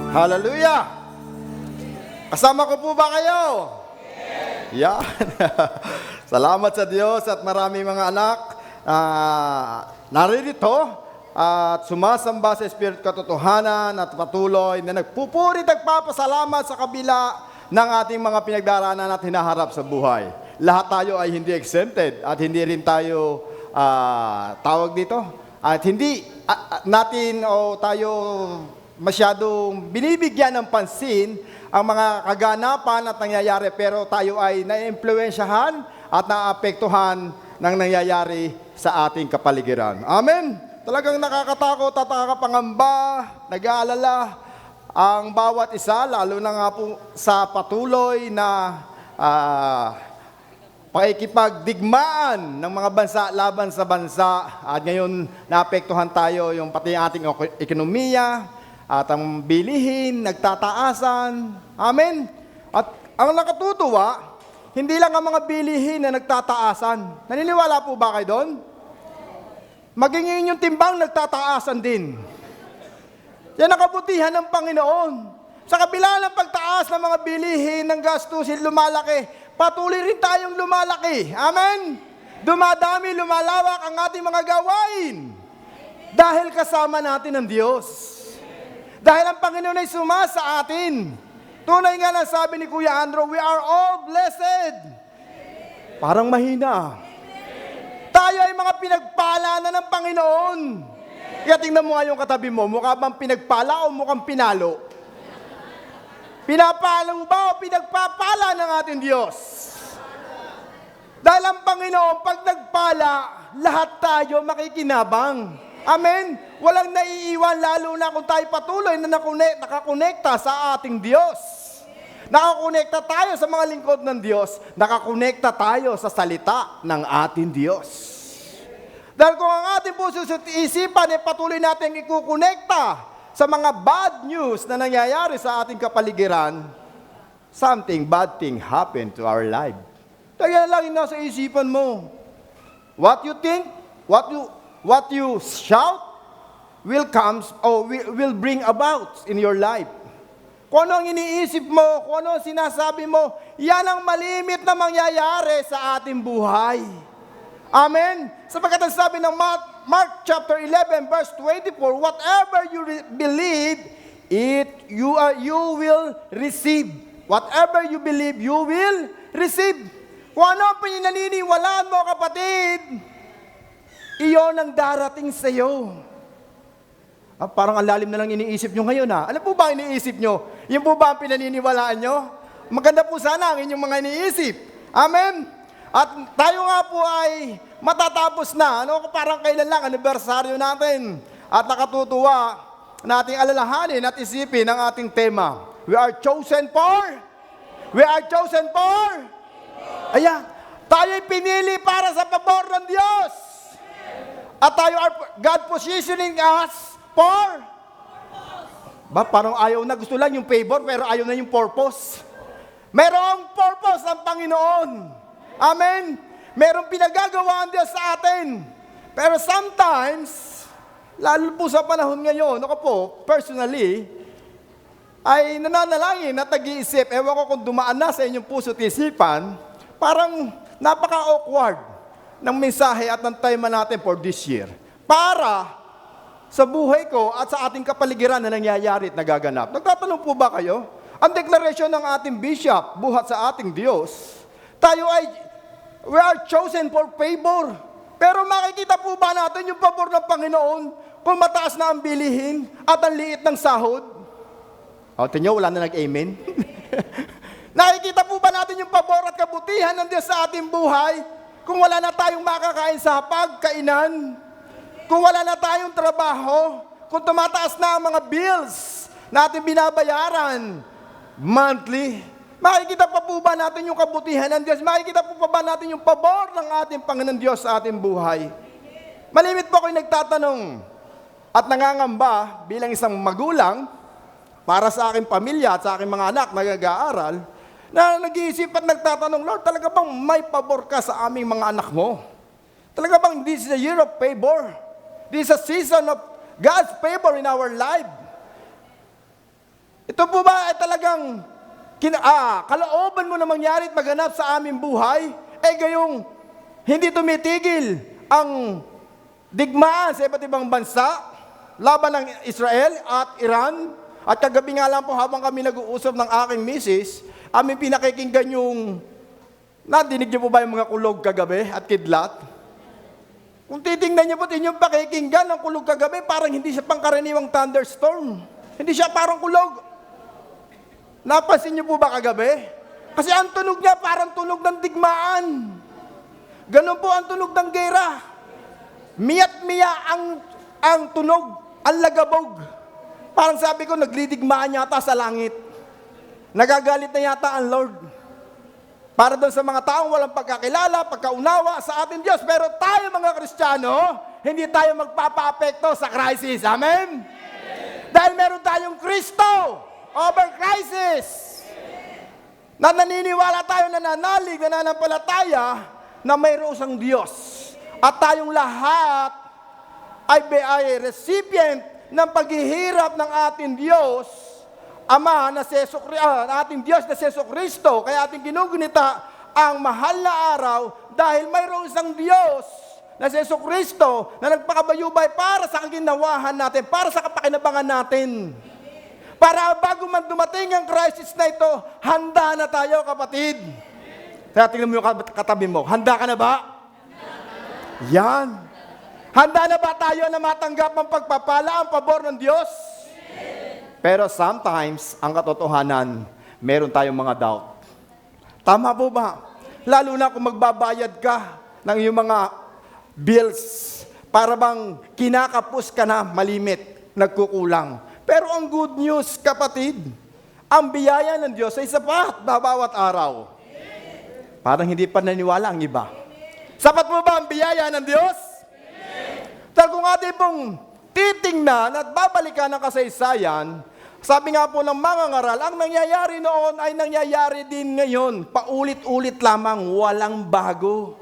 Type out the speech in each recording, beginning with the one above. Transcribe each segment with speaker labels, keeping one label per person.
Speaker 1: Hallelujah! Kasama ko po ba kayo? Yan. Salamat sa Diyos at marami mga anak naririto at sumasamba sa Espiritu katotohanan at patuloy na nagpupuri at nagpapasalamat sa kabila ng ating mga pinagdaraanan at hinaharap sa buhay. Lahat tayo ay hindi exempted at hindi rin tayo tawag dito at hindi natin o tayo masyadong binibigyan ng pansin ang mga kaganapan at nangyayari, pero tayo ay naiimpluwensyahan at naapektuhan ng nangyayari sa ating kapaligiran. Amen? Talagang nakakatakot at nakakapangamba, nag-aalala ang bawat isa, lalo na nga po sa patuloy na pakikipagdigmaan ng mga bansa laban sa bansa. At ngayon, naapektuhan tayo yung pati ating ekonomiya, at ang bilihin, nagtataasan. Amen? At ang nakatutuwa, hindi lang ang mga bilihin na nagtataasan. Naniniwala po ba kayo doon? Maging inyong timbang nagtataasan din. Yan ang kabutihan ng Panginoon. Sa kabila ng pagtaas ng mga bilihin ng gastusin lumalaki, patuloy rin tayong lumalaki. Amen? Dumadami, lumalawak ang ating mga gawain. Dahil kasama natin ang Diyos. Dahil ang Panginoon ay sumasa atin. Tunay nga lang sabi ni Kuya Andrew, we are all blessed. Parang mahina. Tayo ay mga pinagpala na ng Panginoon. Kaya tingnan mo nga yung katabi mo, mukha bang pinagpala o mukhang pinalo? Pinapalo ba o pinagpapala ng ating Diyos? Dahil ang Panginoon, pag nagpala, lahat tayo makikinabang. Amen? Walang naiiwan, lalo na kung tayo patuloy na nakakonekta sa ating Diyos. Nakakonekta tayo sa mga lingkod ng Diyos. Nakakonekta tayo sa salita ng ating Diyos. Dahil kung ang ating puso at isipan ay patuloy natin ikukonekta sa mga bad news na nangyayari sa ating kapaligiran, something bad thing happened to our life. Kaya lang yung nasa isipan mo. What you think, what you shout will bring about in your life. Kung ano ang iniisip mo, kung ano ang sinasabi mo, yan ang malimit na mangyayari sa ating buhay. Amen? Sapagkat ang sabi ng Mark chapter 11 verse 24, whatever you believe, you will receive. Whatever you believe, you will receive. Kung ano ang pinaniniwalaan mo, kapatid, iyon ang darating sa iyo. Parang ang lalim na lang iniisip nyo ngayon ha. Ano po ba ang iniisip nyo? Yung po ba ang pinaniniwalaan nyo? Maganda po sana ang inyong mga iniisip. Amen? At tayo nga po ay matatapos na. Parang kailan lang, anibersaryo natin. At nakatutuwa nating alalahanin at isipin ang ating tema. We are chosen for? We are chosen for? Ayan, tayo ay pinili para sa pabor ng Diyos. At tayo God positioning us for? Parang ayaw na, gusto lang yung favor, pero ayaw na yung purpose. Merong purpose ang Panginoon. Amen? Merong pinagagawa ang Diyos sa atin. Pero sometimes, lalo po sa panahon ngayon, ako po, personally, ay nananalangin at nag-iisip, ewan ko kung dumaan na sa inyong puso at isipan, parang napaka-awkward ng mensahe at ng time natin for this year. Para sa buhay ko at sa ating kapaligiran na nangyayari at nagaganap. Nagtatanong po ba kayo? Ang deklarasyon ng ating bishop, buhat sa ating Diyos, we are chosen for favor. Pero makikita po ba natin yung pabor ng Panginoon kung mataas na ang bilihin at ang liit ng sahod? Tingnan, wala na nag-amen. Nakikita po ba natin yung pabor at kabutihan ng Diyos sa ating buhay kung wala na tayong makakain sa pagkainan? Kung wala na tayong trabaho, kung tumataas na ang mga bills na ating binabayaran monthly, makikita pa po ba natin yung kabutihan ng Diyos? Makikita po pa ba natin yung pabor ng ating Panginoon Diyos sa ating buhay? Malimit po ako'y nagtatanong at nangangamba bilang isang magulang para sa aking pamilya at sa aking mga anak na nag-aaral, na nag-iisip at nagtatanong, Lord, talaga bang may pabor ka sa aming mga anak mo? Talaga bang this is a year of favor? This is a season of God's favor in our life. Ito po ba ay talagang kalooban mo na mangyari at maganap sa aming buhay? Gayong hindi tumitigil ang digmaan sa iba't ibang bansa, laban ng Israel at Iran. At kagabi nga lang po habang kami nag-uusap ng aking misis, aming pinakikinggan yung, nadinig niyo po ba yung mga kulog kagabi at kidlat? Kung titingnan niyo po inyong pakikinggan ng kulog kagabi, parang hindi siya pangkaraniwang thunderstorm. Hindi siya parang kulog. Napansin niyo po ba kagabi? Kasi ang tunog niya parang tunog ng digmaan. Ganun po ang tunog ng gera. Miya't-miya ang tunog, ang lagabog. Parang sabi ko, naglidigmaan yata sa langit. Nagagalit na yata ang Lord. Para doon sa mga taong walang pagkakilala, pagkaunawa sa ating Diyos. Pero tayo mga Kristiyano, hindi tayo magpapa-apekto sa crisis. Amen? Dahil meron tayong Kristo over crisis. Na naniniwala tayo, nananalig, nananampalataya na mayroong isang Diyos. At tayong lahat ay recipient ng paghihirap ng ating Diyos, Ama na ating Diyos na si Jesucristo. Kaya ating ginugunita ang mahal na araw dahil mayroong isang Diyos na si Jesucristo na nagpakabayubay para sa kaginawahan natin, para sa kapakinabangan natin. Para bago man dumating ang crisis na ito, handa na tayo, kapatid. Kaya tingnan mo yung katabi mo, handa ka na ba? Yan. Handa na ba tayo na matanggap ang pagpapala, ang pabor ng Diyos? Pero sometimes, ang katotohanan, meron tayong mga doubt. Tama po ba? Lalo na kung magbabayad ka ng iyong mga bills, para bang kinakapos ka na malimit, nagkukulang. Pero ang good news, kapatid, ang biyaya ng Diyos ay sapat bawat araw. Parang hindi pa naniwala ang iba. Sapat mo ba ang biyaya ng Diyos? Dahil kung ating pong titingnan at babalikan ng kasaysayan, sabi nga po ng mga ngaral, ang nangyayari noon ay nangyayari din ngayon. Paulit-ulit lamang, walang bago.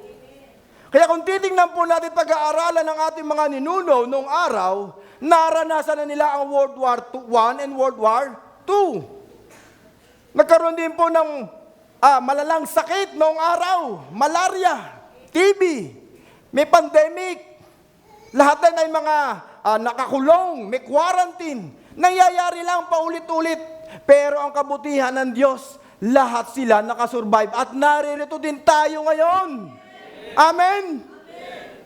Speaker 1: Kaya kung titingnan po natin pag-aaralan ng ating mga ninuno noong araw, naranasan na nila ang World War I and World War II. Nagkaroon din po ng malalang sakit noong araw, malaria, TB, may pandemic, lahat na ay mga nakakulong, may quarantine. Nangyayari lang paulit-ulit. Pero ang kabutihan ng Diyos, lahat sila nakasurvive at naririto din tayo ngayon. Amen?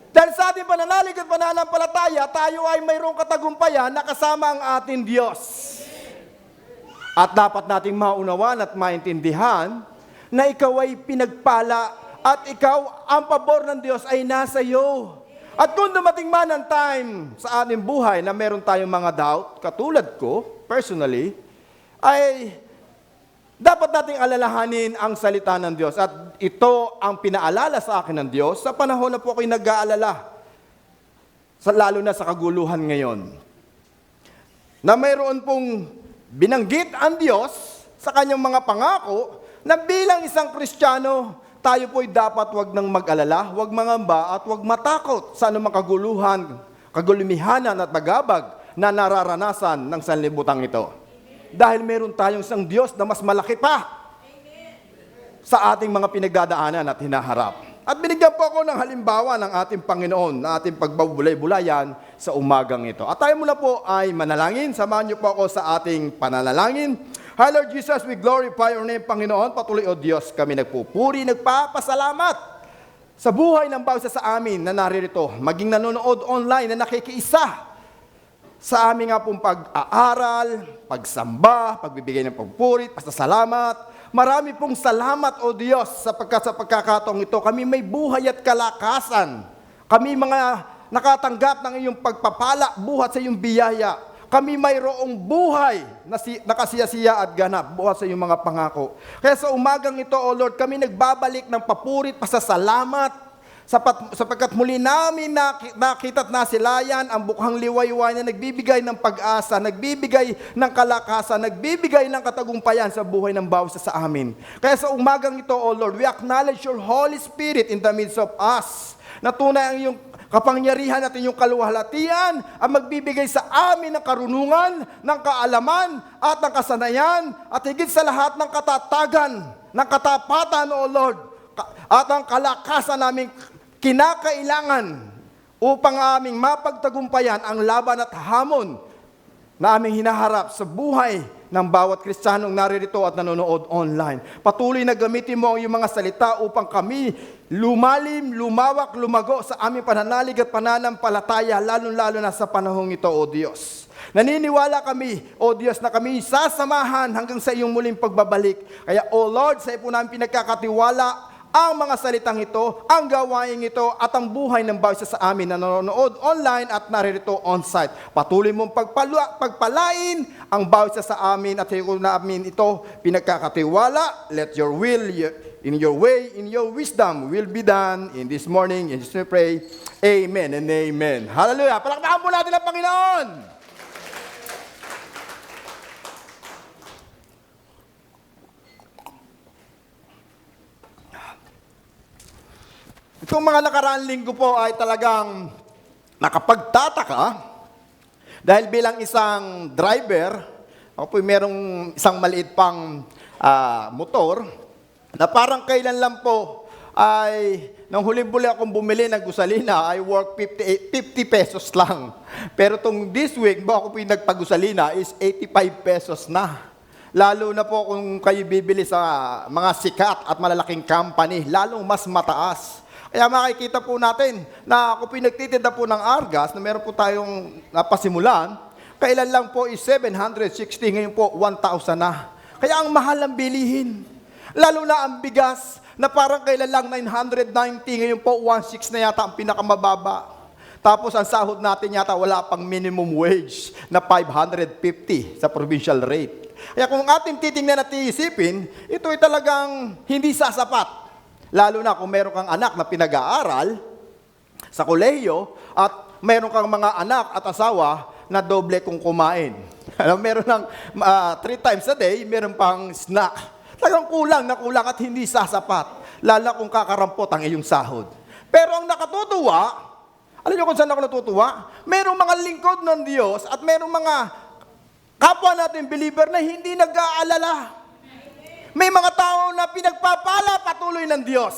Speaker 1: Dahil sa ating pananalig at pananampalataya, tayo ay mayroong katagumpayan na kasama ang ating Diyos. At dapat nating maunawan at maintindihan na ikaw ay pinagpala at ikaw, ang pabor ng Diyos ay nasa iyo. At kung dumating man ang time sa ating buhay na meron tayong mga doubt, katulad ko, personally, ay dapat nating alalahanin ang salita ng Diyos. At ito ang pinaalala sa akin ng Diyos sa panahon na po ako'y nag-aalala, lalo na sa kaguluhan ngayon. Na mayroon pong binanggit ang Diyos sa kanyang mga pangako na bilang isang Kristiyano, tayo po'y dapat wag nang mag-alala, wag mangamba at wag matakot sa anumang kaguluhan, kagulumihanan at bagabag na nararanasan ng sanlibutan ito. Dahil meron tayong isang Diyos na mas malaki pa sa ating mga pinagdadaanan at hinaharap. At binigyan po ako ng halimbawa ng ating Panginoon na ating pagbabulay-bulayan sa umagang ito. At tayo muna po ay manalangin. Samahan niyo po ako sa ating pananalangin. Hi Lord Jesus, we glorify your name, Panginoon. Patuloy, O Diyos, kami nagpupuri, nagpapasalamat sa buhay ng bawat isa sa amin na naririto, maging nanonood online na nakikiisa sa aming nga pong pag-aaral, pagsamba, pagbibigay ng pagpuri, pasasalamat. Marami pong salamat, O Diyos, sa pagkakataong ito. Kami may buhay at kalakasan. Kami mga nakatanggap ng iyong pagpapala, buhat sa iyong biyaya. Kami mayroong buhay na nakasiyasiya at ganap buhat sa iyong mga pangako. Kaya sa umagang ito, O Lord, kami nagbabalik ng papurit, pasasalamat, sapagkat muli namin nakita at nasilayan ang bukhang liwayway na nagbibigay ng pag-asa, nagbibigay ng kalakasan, nagbibigay ng katagumpayan sa buhay ng bawat isa sa amin. Kaya sa umagang ito, O Lord, we acknowledge your Holy Spirit in the midst of us, na tunay ang iyong Kapangyarihan at inyong kaluwalhatian ang magbibigay sa amin ng karunungan, ng kaalaman at ng kasanayan at higit sa lahat ng katatagan, ng katapatan, O Lord, at ang kalakasan naming kinakailangan upang aming mapagtagumpayan ang laban at hamon na aming hinaharap sa buhay ng bawat Kristiyanong naririto at nanonood online. Patuloy na gamitin mo ang iyong mga salita upang kami lumalim, lumawak, lumago sa aming pananalig at pananampalataya, lalong-lalo na sa panahong ito, O Diyos. Naniniwala kami, O Diyos, na kami sasamahan hanggang sa iyong muling pagbabalik. Kaya, O Lord, sa iyo po namin pinagkakatiwala ang mga salitang ito, ang gawain ito, at ang buhay ng bawat isa sa amin na nanonood online at naririto on-site. Patuloy mong pagpalain ang bawat isa sa amin at higit namin ito pinagkakatiwala. Let your will, in your way, in your wisdom, will be done in this morning. In Jesus' name we pray. Amen and amen. Hallelujah. Palakpakan po natin ang Panginoon. Itong mga nakaraang linggo po ay talagang nakapagtataka dahil bilang isang driver, ako po merong isang maliit pang motor na parang kailan lang po ay nang huling-huli akong bumili ng gusalina ay worth 50 pesos lang. Pero itong this week, ako po yung nagpagusalina is 85 pesos na. Lalo na po kung kayo bibili sa mga sikat at malalaking company, lalong mas mataas. Kaya makikita po natin na ako po nagtitinda po ng Argas na meron po tayong napasimulan, kailan lang po is 760, ngayon po 1,000 na. Kaya ang mahal ng bilihin. Lalo na ang bigas na parang kailan lang 990, ngayon po 1,600 na yata ang pinakamababa. Tapos ang sahod natin yata wala pang minimum wage na 550 sa provincial rate. Kaya kung ating titingnan at iisipin, ito ay talagang hindi sasapat. Lalo na kung meron kang anak na pinag-aaral sa kolehiyo at meron kang mga anak at asawa na doble kung kumain. Meron ng 3 times a day, meron pang snack. Talagang kulang na kulang at hindi sasapat. Lalo kung kakarampot ang iyong sahod. Pero ang nakatutuwa, alam niyo kung saan ako natutuwa? Merong mga lingkod ng Diyos at merong mga kapwa natin believer na hindi nag-aalala. May mga tao na pinagpapala patuloy ng Diyos.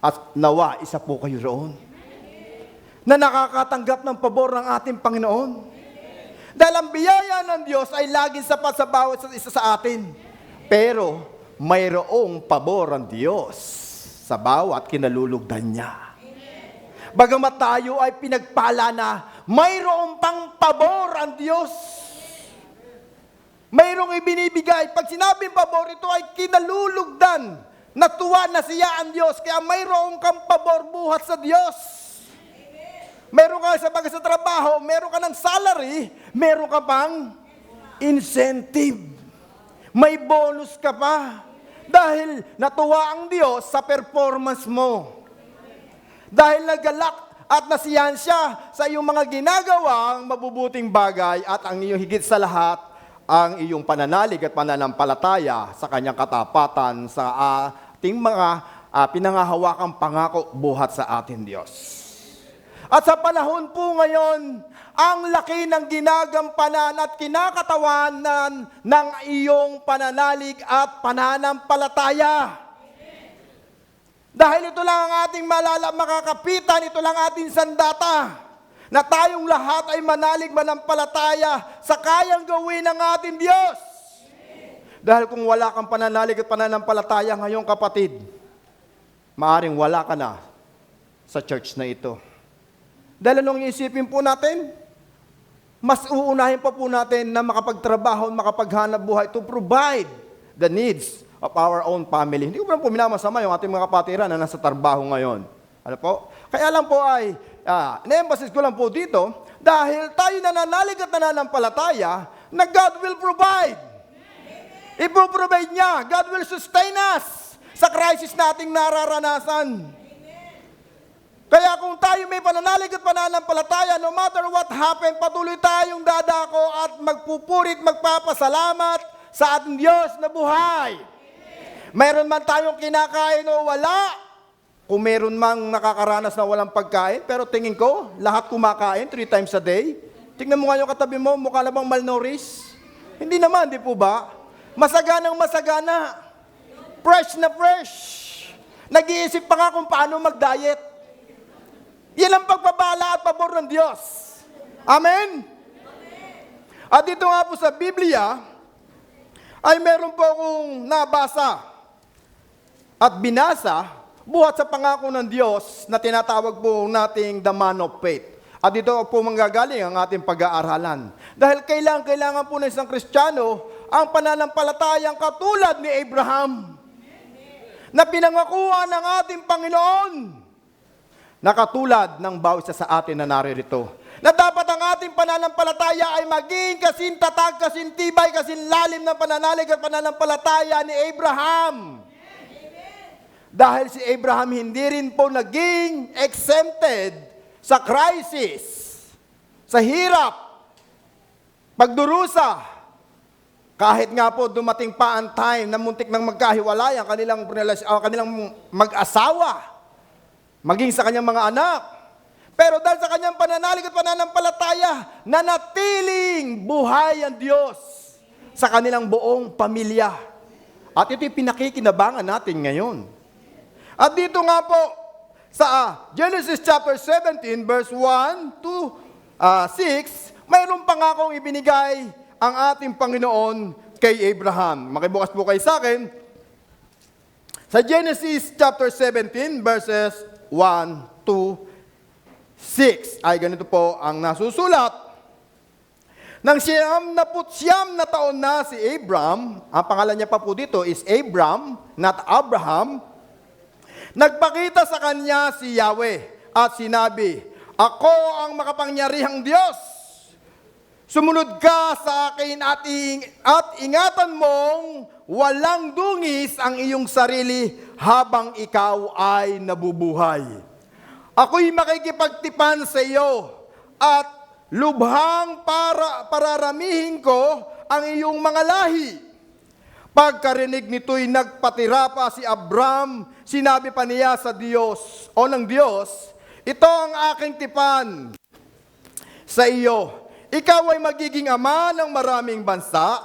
Speaker 1: At nawa, isa po kayo roon. Na nakakatanggap ng pabor ng ating Panginoon. Dahil ang biyaya ng Diyos ay laging sapat sa bawat isa sa atin. Pero mayroong pabor ang Diyos sa bawat kinalulugdan niya. Bagamat tayo ay pinagpala na mayroong pang pabor ang Diyos. Mayroong ibinibigay. Pag sinabing pabor, ito ay kinalulugdan. Natuwa na siya ang Diyos. Kaya mayroong kang pabor buhat sa Diyos. Mayroon ka sa bagay sa trabaho, mayroon ka ng salary, mayroon ka pang incentive. May bonus ka pa. Dahil natuwa ang Diyos sa performance mo. Dahil nagalak at nasiyahan siya sa iyong mga ginagawang mabubuting bagay at ang iyong higit sa lahat, ang iyong pananalig at pananampalataya sa kanyang katapatan sa ating mga pinangahawakang pangako buhat sa ating Diyos. At sa panahon po ngayon, ang laki ng ginagampanan at kinakatawanan ng iyong pananalig at pananampalataya. Dahil ito lang ang ating makakapitan, ito lang ating sandata. Na tayong lahat ay manalig manampalataya sa kayang gawin ng ating Diyos. Dahil kung wala kang pananalig at pananampalataya ngayon, kapatid, maaring wala ka na sa church na ito. Dahil anong iisipin po natin? Mas uunahin pa po natin na makapagtrabaho, makapaghanap buhay to provide the needs of our own family. Hindi ko po minamasama yung ating mga kapatiran na nasa trabaho ngayon. Ano po? Kaya lang po ay in-emphasis ko lang po dito, dahil tayo nananalig at nananampalataya na God will provide. Ipoprovide niya. God will sustain us sa crisis nating nararanasan. Kaya kung tayo may pananalig at pananampalataya, no matter what happen, patuloy tayong dadako at magpupurit, magpapasalamat sa ating Diyos na buhay. Mayroon man tayong kinakain o wala, kung meron mang nakakaranas na walang pagkain, pero tingin ko, lahat kumakain 3 times a day. Tingnan mo nga yung katabi mo, mukha na bang malnourished? Hindi naman, di po ba? Masaganang masagana. Fresh na fresh. Nag-iisip pa nga kung paano mag-diet. Yan ang pagpapala at pabor ng Diyos. Amen? At dito nga po sa Biblia, ay meron po akong nabasa at binasa buhat sa pangako ng Diyos na tinatawag po nating the man of faith. At dito po manggagaling ang ating pag-aaralan. Dahil kailangan po ng isang Kristiyano ang pananampalatayang katulad ni Abraham na pinangakuan ng ating Panginoon na katulad ng bawat isa sa atin na naririto. Na dapat ang ating pananampalataya ay maging kasing tatag, kasing tibay, kasing lalim ng pananalig at pananampalataya ni Abraham. Dahil si Abraham hindi rin po naging exempted sa crisis, sa hirap, pagdurusa. Kahit nga po dumating pa ang time na muntik ng magkahiwalay ang kanilang mag-asawa, maging sa kanyang mga anak. Pero dahil sa kanyang pananalig at pananampalataya, nanatiling buhay ang Diyos sa kanilang buong pamilya. At ito'y pinakikinabangan natin ngayon. At dito nga po, sa Genesis chapter 17, verse 1 to 6, mayroong pangakong ibinigay ang ating Panginoon kay Abraham. Makibukas po kayo sa akin. Sa Genesis chapter 17, verses 1 to 6, ay ganito po ang nasusulat. Nang 99 na taon na si Abram, ang pangalan niya pa po dito is Abram, not Abraham, nagpakita sa kanya si Yahweh at sinabi, "Ako ang makapangyarihang Diyos. Sumunod ka sa akin at ingatan mong walang dungis ang iyong sarili habang ikaw ay nabubuhay. Ako'y makikipagtipan sa iyo at lubhang pararamihin ko ang iyong mga lahi." Pagkarinig nito'y nagpatira pa si Abram, sinabi pa niya sa Diyos o ng Diyos, "Ito ang aking tipan sa iyo. Ikaw ay magiging ama ng maraming bansa.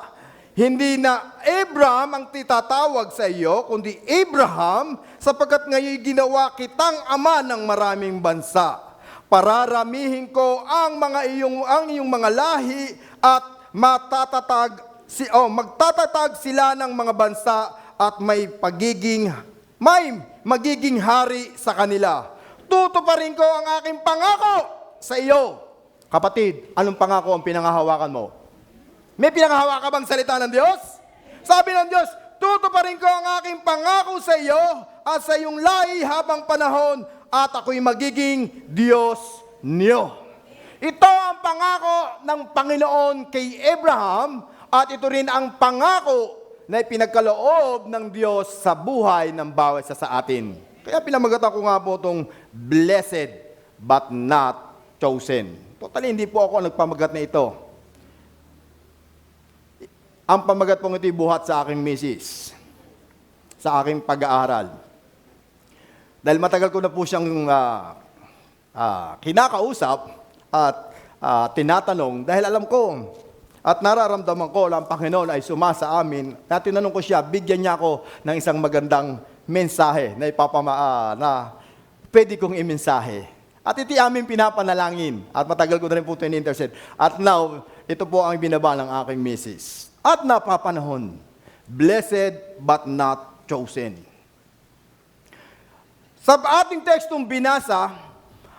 Speaker 1: Hindi na Abram ang titatawag sa iyo, kundi Abraham, sapagkat ngayon ginawa kitang ama ng maraming bansa. Pararamihin ko ang iyong mga lahi at magtatatag sila ng mga bansa at may magiging hari sa kanila. Tutuparin ko ang aking pangako sa iyo." Kapatid, anong pangako ang pinangahawakan mo? May pinangahawakan bang salita ng Diyos? Sabi ng Diyos, "Tutuparin ko ang aking pangako sa iyo at sa iyong lahi habang panahon at ako'y magiging Diyos niyo." Ito ang pangako ng Panginoon kay Abraham at ito rin ang pangako na ipinagkaloob ng Diyos sa buhay ng bawat isa sa atin. Kaya pinamagatan ko nga po itong blessed but not chosen. Totally, hindi po ako nagpamagat na ito. Ang pamagat pong ito'y buhat sa aking misis, sa aking pag-aaral. Dahil matagal ko na po siyang kinakausap at tinatanong, dahil alam ko at nararamdaman ko na ang Panginoon ay sumasa amin, na tinanong ko siya, bigyan niya ako ng isang magandang mensahe na na pwede kong imensahe. At iti aming pinapanalangin. At matagal ko na rin po ito in-intercede. At now, ito po ang binaba ng aking misis. At napapanahon, blessed but not chosen. Sa ating tekstong binasa,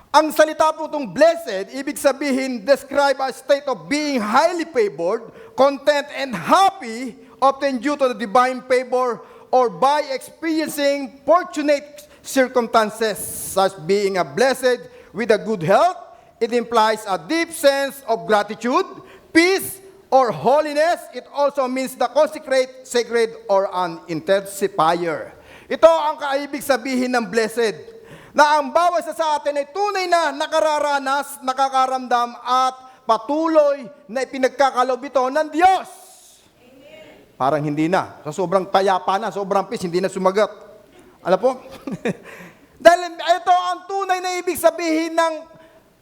Speaker 1: ang salita po itong blessed, ibig sabihin, describe a state of being highly favored, content and happy, often due to the divine favor or by experiencing fortunate circumstances, such being a blessed with a good health. It implies a deep sense of gratitude, peace, or holiness. It also means the consecrate, sacred, or an intensifier. Ito ang kaibig sabihin ng blessed, na ang bawat isa sa atin ay tunay na nakararanas, nakakaramdam, at patuloy na ipinagkakalob ito ng Diyos. Amen. Parang hindi na. Sa sobrang payapa na, sobrang peace, hindi na sumagat. Alam po? Dahil ito ang tunay na ibig sabihin ng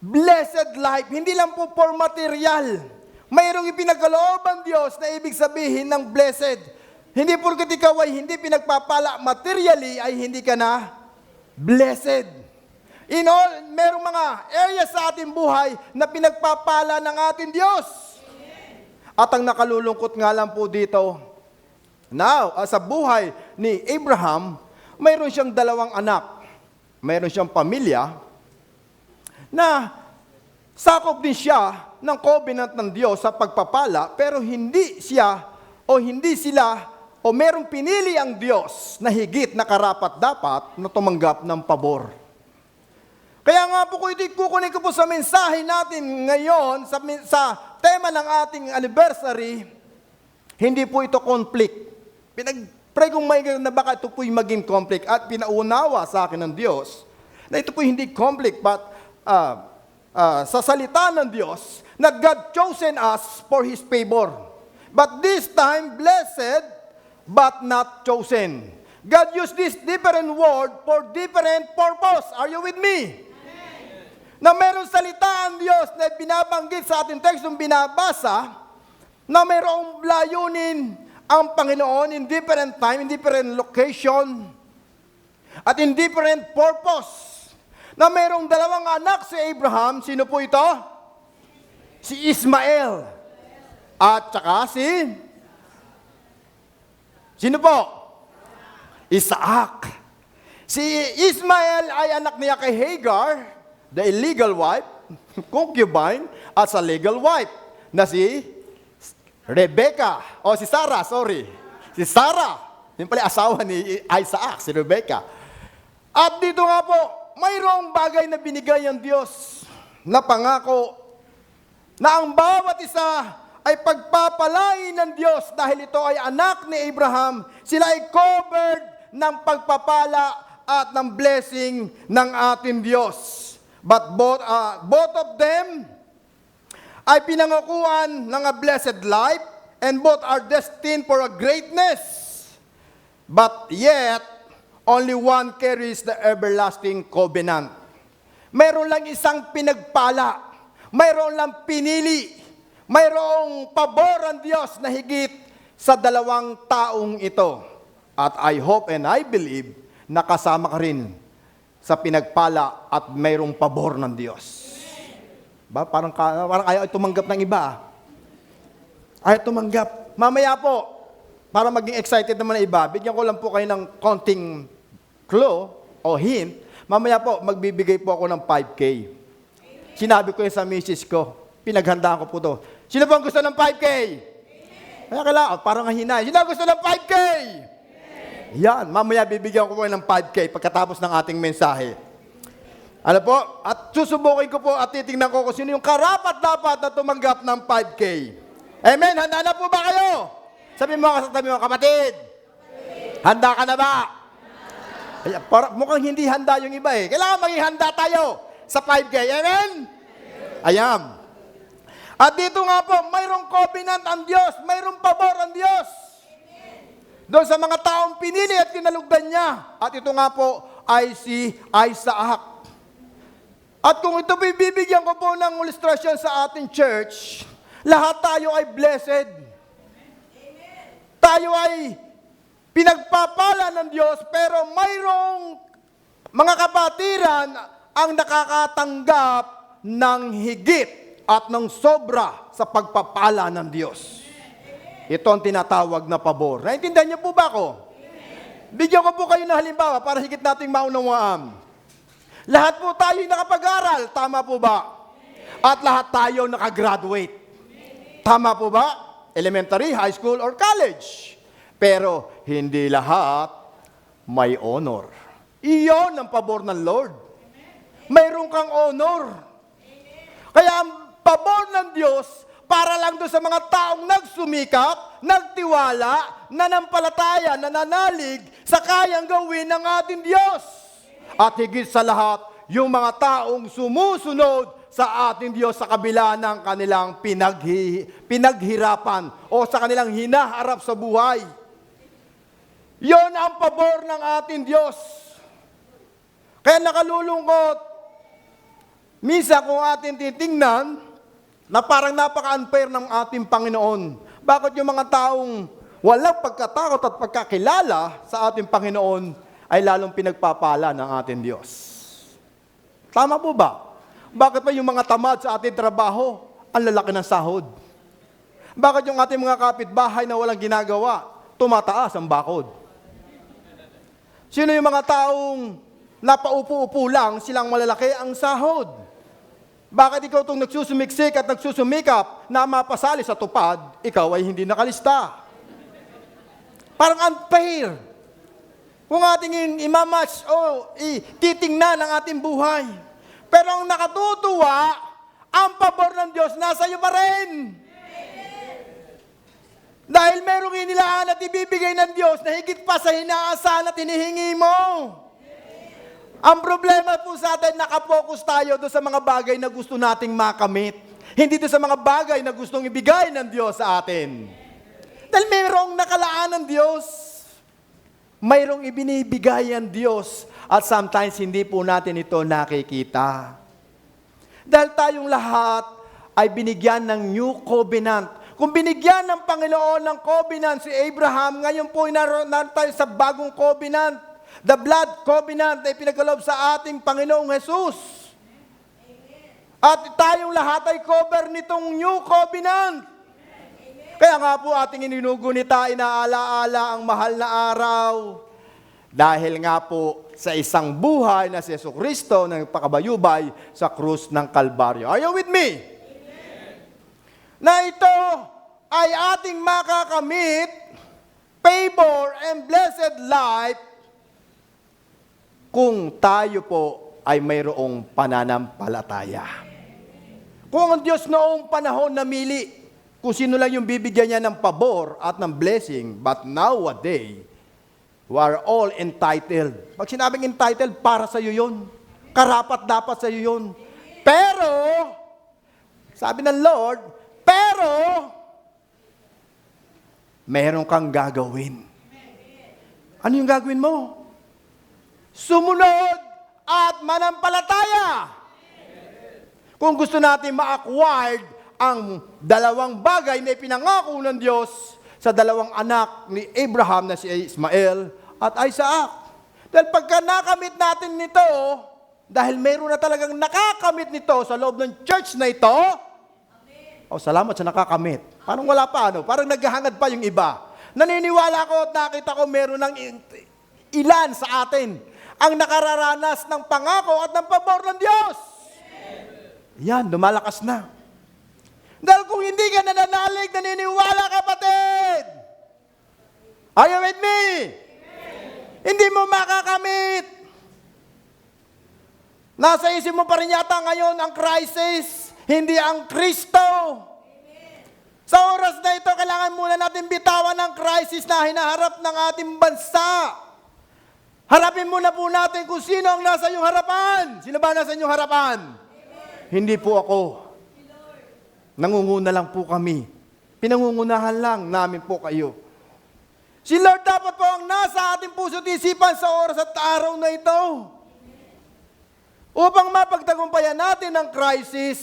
Speaker 1: blessed life. Hindi lang po for material. Mayroong ipinagkalooban Diyos na ibig sabihin ng blessed. Hindi porket ikaw ay hindi pinagpapala materially ay hindi ka na blessed. In all, merong mga areas sa ating buhay na pinagpapala ng ating Diyos. At ang nakalulungkot nga lang po dito, now, sa buhay ni Abraham, mayroon siyang 2 anak. Mayroon siyang pamilya na sakop din siya ng covenant ng Diyos sa pagpapala, pero hindi sila o merong pinili ang Diyos na higit na karapat-dapat na tumanggap ng pabor. Kaya nga po kukunin ko po sa mensahe natin ngayon, sa tema ng ating anniversary, hindi po ito conflict. Pinag-pray kong may na baka ito po'y maging conflict at pinaunawa sa akin ng Diyos na ito po'y hindi conflict but sa salita ng Diyos na God chosen us for His favor. But this time, blessed but not chosen. God used this different word for different purpose. Are you with me? Na mayroong salita ang Diyos na binabanggit sa ating tekstong binabasa na mayroong layunin ang Panginoon in different time, in different location, at in different purpose. Na mayroong 2 anak si Abraham. Sino po ito? Si Ismael. At saka sino po? Isaac. Si Ismael ay anak niya kay Hagar, the illegal wife, concubine, at sa legal wife, na si Rebecca, o si Sarah, sorry. Si Sarah, yun pala asawa ni Isaac, si Rebecca. At dito nga po, mayroong bagay na binigay ang Diyos na pangako na ang bawat isa ay pagpapalain ng Diyos dahil ito ay anak ni Abraham. Sila ay covered ng pagpapala at ng blessing ng ating Diyos. But both of them ay pinangakuan ng a blessed life and both are destined for a greatness. But yet, only one carries the everlasting covenant. Mayroon lang isang pinagpala. Mayroon lang pinili. Mayroong pabor ang Diyos na higit sa 2 taong ito. At I hope and I believe na kasama ka rin sa pinagpala at mayroong pabor ng Diyos. Ba? Parang ayaw tumanggap ng iba. Ayaw tumanggap. Mamaya po, para maging excited naman ng iba, bigyan ko lang po kayo ng konting clue o hint. Mamaya po, magbibigay po ako ng 5K. Sinabi ko yun sa misis ko. Pinaghandaan ko po to. Sino bang gusto ng 5K? Kaya kailangan, parang hinay. Sino gusto ng 5K? Yan, mamaya bibigyan ko po ng 5K pagkatapos ng ating mensahe. Ano po? At susubukin ko po at titingnan ko kung sino yung karapat-dapat na tumanggap ng 5K. Amen? Handa na po ba kayo? Sabi mo kapatid. Handa ka na ba? Ay, mukhang hindi handa yung iba eh. Kailangan maging handa tayo sa 5K. Amen? Ayan. At dito nga po, mayroong covenant ang Diyos, mayroong pabor ang Diyos. Doon sa mga taong pinili at kinalugdan niya. At ito nga po ay si Isaac. At kung ito bibigyan ko po ng illustration sa ating church, lahat tayo ay blessed. Amen. Tayo ay pinagpapala ng Diyos, pero mayroong mga kapatiran ang nakakatanggap ng higit at ng sobra sa pagpapala ng Diyos. Ito ang tinatawag na pabor. Naintindihan niyo po ba ako? Bigyan ko po kayo ng halimbawa para higit nating maunawaan. Lahat po tayo nakapag-aral, tama po ba? At lahat tayo nakagraduate. Tama po ba? Elementary, high school, or college. Pero hindi lahat may honor. Iyon ang pabor ng Lord. Mayroon kang honor. Kaya ang pabor ng Diyos para lang doon sa mga taong nagsumikap, nagtiwala, nanampalataya, nananalig sa kayang gawin ng ating Diyos. At higit sa lahat, yung mga taong sumusunod sa ating Diyos sa kabila ng kanilang pinaghirapan o sa kanilang hinaharap sa buhay. Yon ang pabor ng ating Diyos. Kaya nakalulungkot, minsan kung atin titingnan, na parang napaka-unfair ng ating Panginoon. Bakit yung mga taong walang pagkatakot at pagkakilala sa ating Panginoon ay lalong pinagpapala ng ating Diyos? Tama po ba? Bakit pa yung mga tamad sa ating trabaho, ang lalaki ng sahod? Bakit yung ating mga kapitbahay na walang ginagawa, tumataas ang bakod? Sino yung mga taong napaupo-upo lang, silang malalaki ang sahod? Bakit ikaw itong nagsusumiksik at nagsusumikap na mapasali sa tupad, ikaw ay hindi nakalista? Parang unfair. Kung ating imamatch o titingnan ang ating buhay. Pero ang nakatutuwa, ang pabor ng Diyos nasa iyo pa rin. Dahil merong inilaan at ibibigay ng Diyos na higit pa sa hinaasahan at hinihingi mo. Ang problema po sa atin, nakapokus tayo doon sa mga bagay na gusto nating makamit. Hindi doon sa mga bagay na gustong ibigay ng Diyos sa atin. Dahil mayroong nakalaan ng Diyos. Mayroong ibinibigay ang Diyos. At sometimes hindi po natin ito nakikita. Dahil tayong lahat ay binigyan ng new covenant. Kung binigyan ng Panginoon ng covenant si Abraham, ngayon po naroon tayo sa bagong covenant. The blood covenant ay pinagkaloob sa ating Panginoong Jesus. At tayong lahat ay cover nitong new covenant. Kaya nga po ating ininugunita, inaalaala ang mahal na araw. Dahil nga po sa isang buhay na si Jesucristo na nagpakabayubay sa krus ng Kalbaryo. Are you with me? Na ito ay ating makakamit, favor and blessed life, kung tayo po ay mayroong pananampalataya. Kung ang Diyos noong panahon namili, kung sino lang yung bibigyan niya ng pabor at ng blessing, but nowadays, we are all entitled. Pag sinabing entitled, para sa iyo yun. Karapat dapat sa iyo yun. Pero, sabi ng Lord, meron kang gagawin. Ano yung gagawin mo? Sumunod at manampalataya. Kung gusto natin ma-acquired ang dalawang bagay na ipinangako ng Diyos sa dalawang anak ni Abraham na si Ismael at Isaac. Dahil pagka nakamit natin nito, dahil meron na talagang nakakamit nito sa loob ng church na ito, salamat sa nakakamit. Parang wala pa, parang naghahangad pa yung iba. Naniniwala ko at nakita ko meron ng ilan sa atin ang nakararanas ng pangako at ng pabor ng Diyos. Yan, lumalakas na. Dahil kung hindi ka nananalig, naniniwala, kapatid. Are you with me? Hindi mo makakamit. Nasa isip mo pa rin yata ngayon ang crisis, hindi ang Kristo. Sa oras na ito, kailangan muna natin bitawan ang crisis na hinaharap ng ating bansa. Harapin muna po natin kung sino ang nasa iyong harapan. Sino ba nasa iyong harapan? Amen. Hindi po ako. Nangunguna lang po kami. Pinangungunahan lang namin po kayo. Si Lord dapat po ang nasa ating puso at isipan sa oras at araw na ito. Upang mapagtagumpayan natin ang crisis,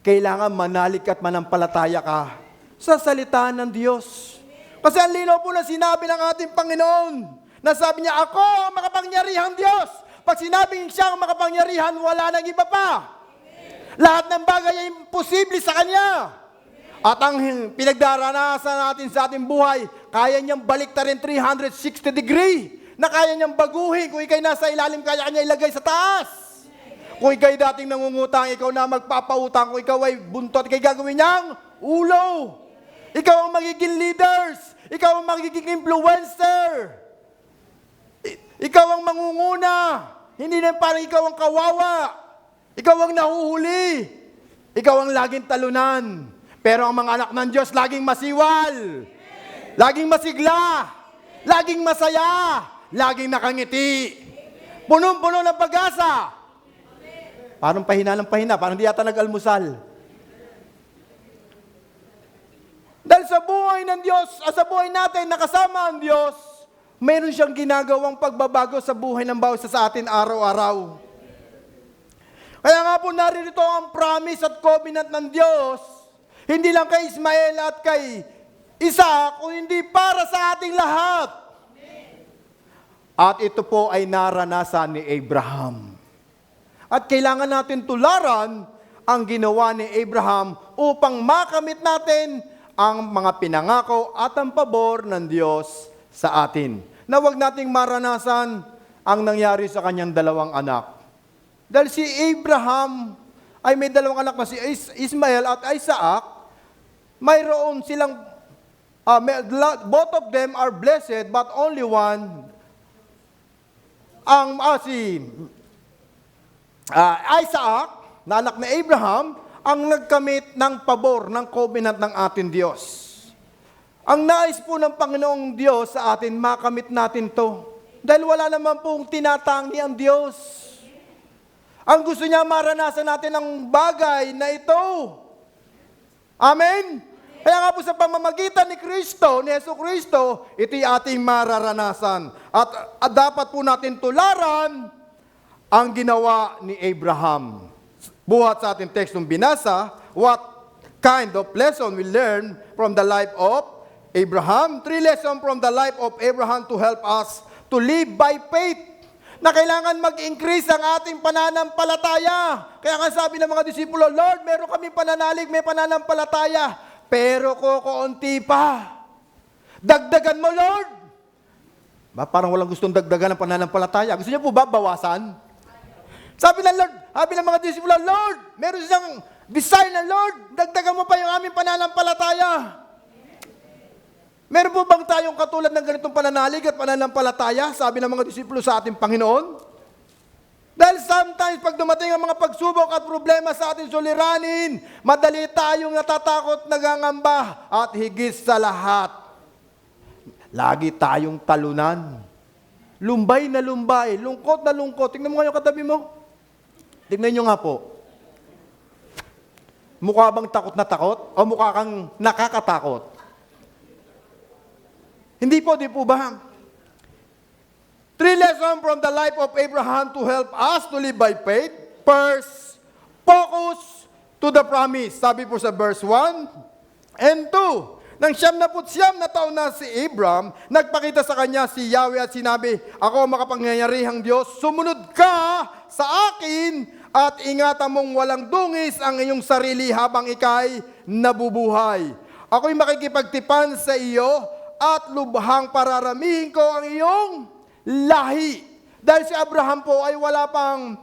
Speaker 1: kailangan manalig at manampalataya ka sa salita ng Diyos. Kasi ang linaw po na sinabi ng ating Panginoon, na sabi niya, ako ang makapangyarihang Diyos. Pag sinabing siya ang makapangyarihan, wala nang iba pa. Amen. Lahat ng bagay ay imposible sa Kanya. Amen. At ang pinagdaranasan natin sa ating buhay, kaya niyang baliktarin 360 degree. Na kaya niyang baguhin. Kung ikay nasa ilalim, kaya Kanya ilagay sa taas. Amen. Kung ikay dating nangungutang, ikaw na magpapautang. Kung ikaw ay buntot, ikay gagawin niyang ulo. Amen. Ikaw ang magiging leaders. Ikaw ang magiging influencer. Ikaw ang mangunguna. Hindi na parang ikaw ang kawawa. Ikaw ang nahuhuli. Ikaw ang laging talunan. Pero ang mga anak ng Diyos laging masiwal. Amen. Laging masigla. Amen. Laging masaya. Laging nakangiti. Punong-puno ng pag-asa. Amen. Parang pahina ng pahina. Parang di yata nag-almusal. Dahil sa buhay ng Diyos, sa buhay natin, nakasama ang Diyos, Meron siyang ginagawang pagbabago sa buhay ng bawat isa sa atin araw-araw. Kaya nga po narito ang promise at covenant ng Diyos, hindi lang kay Ismael at kay Isaac, kundi para sa ating lahat. At ito po ay naranasan ni Abraham. At kailangan natin tularan ang ginawa ni Abraham upang makamit natin ang mga pinangako at ang pabor ng Diyos sa atin. Na huwag nating maranasan ang nangyari sa kanyang dalawang anak. Dahil si Abraham ay may dalawang anak na si Ismael at Isaac, mayroon silang, both of them are blessed, but only one, Isaac, na anak ni Abraham, ang nagkamit ng pabor ng covenant ng ating Diyos. Ang nais po ng Panginoong Diyos sa atin, makamit natin to. Dahil wala naman pong tinatangi ang Diyos. Ang gusto niya maranasan natin ang bagay na ito. Amen? Kaya nga po sa pamamagitan ni Kristo, ni Yesu Kristo, ito'y ating mararanasan. At dapat po natin tularan ang ginawa ni Abraham. Buhat sa ating tekstong binasa, what kind of lesson we learn from the life of Abraham? 3 lessons from the life of Abraham to help us to live by faith. Na kailangan mag-increase ang ating pananampalataya. Kaya nga sabi ng mga disipulo, Lord, meron kaming pananalig, may pananampalataya, pero kukunti pa. Dagdagan mo, Lord. Parang walang gustong dagdagan ng pananampalataya. Gusto niyo po ba bawasan? Sabi ng Lord, sabi ng mga disipulo, Lord, meron siyang desire na, Lord, dagdagan mo pa yung aming pananampalataya. Meron po bang tayong katulad ng ganitong pananalig at pananampalataya, sabi ng mga disipulo sa ating Panginoon? Dahil sometimes, pag dumating ang mga pagsubok at problema sa ating suliranin, madali tayong natatakot, nagangamba, at higit sa lahat, lagi tayong talunan. Lumbay na lumbay, lungkot na lungkot. Tingnan mo nga yung katabi mo. Tingnan nyo nga po. Mukha bang takot na takot? O mukha kang nakakatakot? Hindi po, di po ba? 3 lessons from the life of Abraham to help us to live by faith. First, focus to the promise. Sabi po sa verse 1. And 2, nang 99 na taon na si Abraham, nagpakita sa kanya si Yahweh at sinabi, ako makapangyarihang Diyos, sumunod ka sa akin at ingatan mong walang dungis ang iyong sarili habang ikay nabubuhay. Ako'y makikipagtipan sa iyo at lubhang pararamihin ko ang iyong lahi. Dahil si Abraham po ay wala pang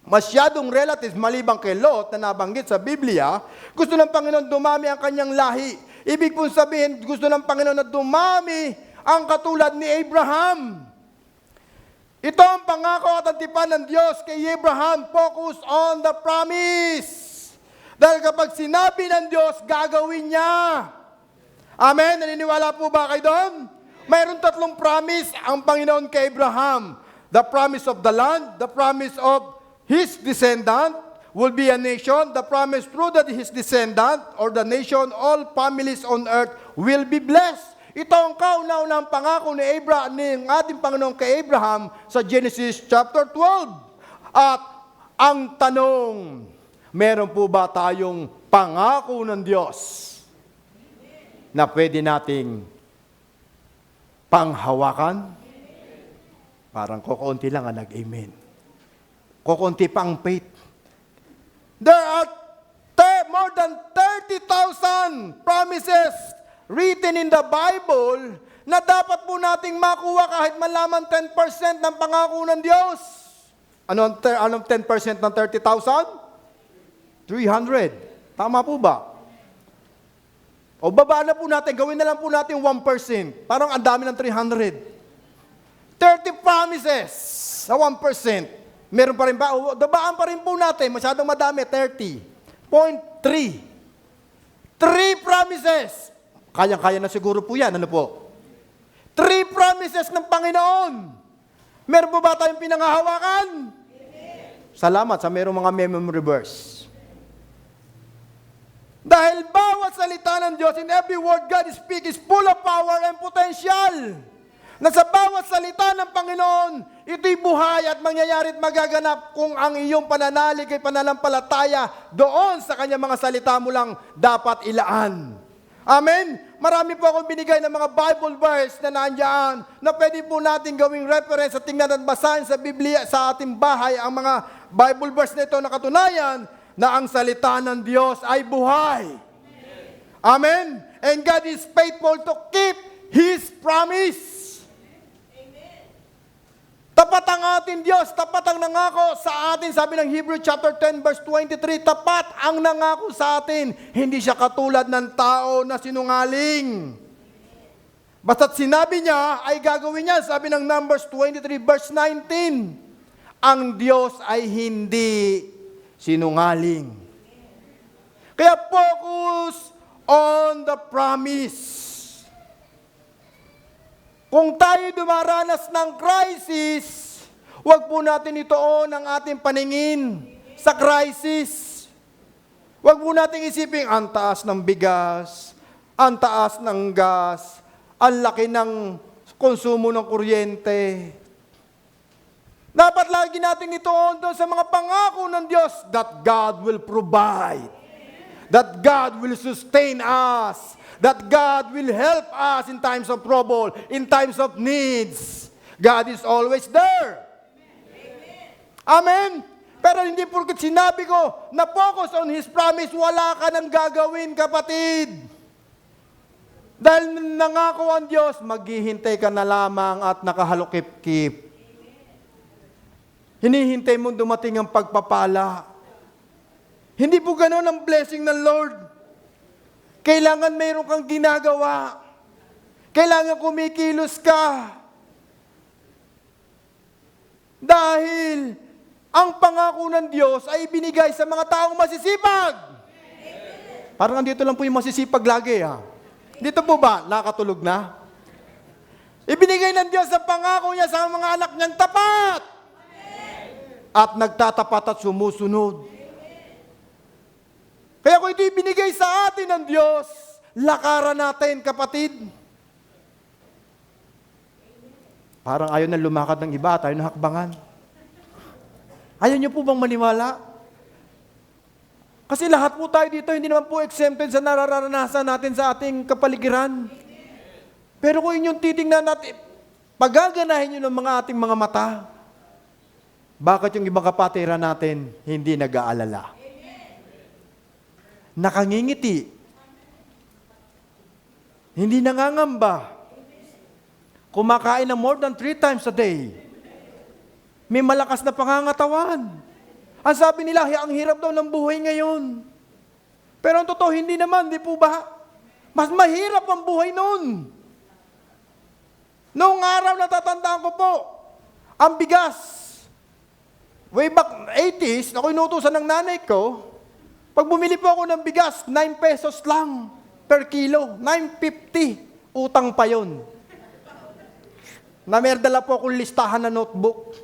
Speaker 1: masyadong relatives malibang kay Lot na nabanggit sa Biblia, gusto ng Panginoon dumami ang kanyang lahi. Ibig pong sabihin, gusto ng Panginoon na dumami ang katulad ni Abraham. Ito ang pangako at ang tipan ng Diyos kay Abraham, focus on the promise. Dahil kapag sinabi ng Diyos, gagawin niya. Amen? Naniniwala po ba kayo doon? Mayroon 3 promise ang Panginoon kay Abraham. The promise of the land, the promise of his descendant will be a nation, the promise through that his descendant or the nation, all families on earth will be blessed. Ito ang kauna-unahang pangako ni Abraham, ng ating Panginoon kay Abraham sa Genesis chapter 12. At ang tanong, meron po ba tayong pangako ng Diyos na pwede nating panghawakan? Parang kukunti lang ang nag-amen. Kukunti pa ang faith. There are more than 30,000 promises written in the Bible na dapat po nating makuha kahit malaman 10% ng pangako ng Diyos. Anong 10% ng 30,000? 300. Tama po ba? O baba na po natin, gawin na lang po natin 1%. Parang ang dami ng 300. 30 promises sa 1%. Meron pa rin ba? O, dabaan pa rin po natin, masyadong madami, 30.3. 3 promises. Kayang-kaya na siguro po yan, ano po? 3 promises ng Panginoon. Meron po ba tayong pinanghahawakan? Salamat sa merong mga memory verse. Dahil bawat salita ng Diyos, in every word God speaks is full of power and potential. na sa bawat salita ng Panginoon, ito'y buhay at mangyayari at magaganap kung ang iyong pananalig ay pananampalataya doon sa kanyang mga salita mo lang dapat ilaan. Amen? Marami po akong binigay ng mga Bible verse na nandiyan na pwede po natin gawing reference at tingnan at basahin sa Biblia, sa ating bahay, ang mga Bible verse na ito na katunayan na ang salita ng Diyos ay buhay. Amen? And God is faithful to keep His promise. Tapat ang ating Diyos, tapat ang nangako sa atin. Sabi ng Hebrew chapter 10 verse 23, tapat ang nangako sa atin. Hindi siya katulad ng tao na sinungaling. Basta't sinabi niya, ay gagawin niya. Sabi ng Numbers 23 verse 19, ang Diyos ay hindi sinungaling. Kaya focus on the promise. Kung tayo dumaranas ng crisis, huwag po natin itoon ang ating paningin sa crisis. Huwag po natin isipin, ang taas ng bigas, ang taas ng gas, ang laki ng konsumo ng kuryente. Dapat lagi natin itoon doon sa mga pangako ng Diyos that God will provide, that God will sustain us, that God will help us in times of trouble, in times of needs. God is always there. Amen? Pero hindi porket sinabi ko na focus on His promise, wala ka nang gagawin, kapatid. Dahil nangako ang Diyos, maghihintay ka na lamang at nakahalukip-kip. Hinihintay mo dumating ang pagpapala. Hindi po ganoon ang blessing ng Lord. Kailangan mayroon kang ginagawa. Kailangan kumikilos ka. Dahil ang pangako ng Diyos ay binigay sa mga taong masisipag. Parang andito lang po yung masisipag lagi, ha? Dito po ba? Nakatulog na? Ibinigay ng Diyos ang pangako niya sa mga anak niyang tapat. At nagtatapat at sumusunod. Kaya kung ito ibinigay sa atin ng Diyos, lakaran natin, kapatid. Parang ayaw na lumakad ng iba, tayo na hakbangan. Ayaw niyo po bang maniwala? Kasi lahat po tayo dito, hindi naman po exempted sa nararanasan natin sa ating kapaligiran. Pero kung inyong titingnan natin, pagaganahin niyo ng mga ating mga mata, bakit yung ibang kapatiran natin hindi nag-aalala? Nakangingiti. Hindi nangangamba. Kumakain na more than 3 times a day. May malakas na pangangatawan. Ang sabi nila, ang hirap daw ng buhay ngayon. Pero ang totoo, hindi naman, di po ba? Mas mahirap ang buhay noon. Noong araw, natatandaan ko po, ang bigas, way back 80s, ako inutusan ng nanay ko, pag bumili po ako ng bigas, 9 pesos lang per kilo. 9.50. Utang pa yun. Namerdala po akong listahan na notebook.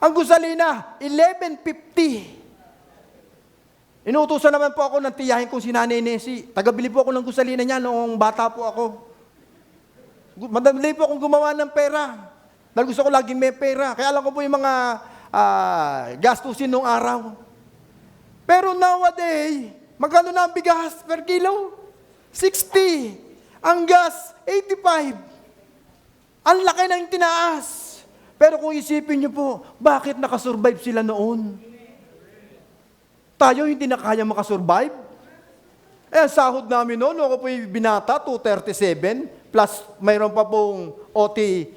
Speaker 1: Ang gusalina, 11.50. Inutusan naman po ako ng tiyahin kong si Nanay Nessie. Tagabili po ako ng gusalina niya noong bata po ako. Madali po akong gumawa ng pera. Dahil gusto ko laging may pera. Kaya alam ko po yung mga gastusin noong araw. Pero nowadays, magkano na ang bigas per kilo? 60. Ang gas, 85. Ang laki na yung tinaas. Pero kung isipin niyo po, bakit nakasurvive sila noon? Tayo hindi na kaya makasurvive? Ang sahod namin noon, ako po yung binata, 237, plus mayroon pa pong OT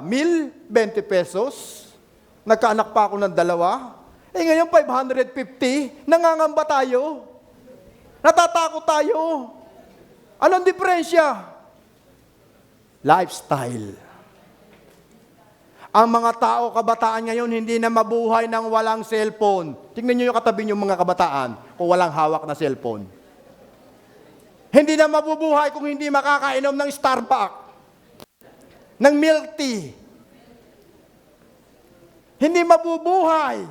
Speaker 1: meal, 20 pesos. Nagkaanak pa ako ng 2. Ngayon 550, nangangamba tayo. Natatakot tayo. Anong diferensya? Lifestyle. Ang mga tao, kabataan ngayon, hindi na mabuhay ng walang cellphone. Tingnan niyo yung katabi niyo mga kabataan kung walang hawak na cellphone. Hindi na mabubuhay kung hindi makakainom ng Starbucks, ng milk tea. Hindi mabubuhay.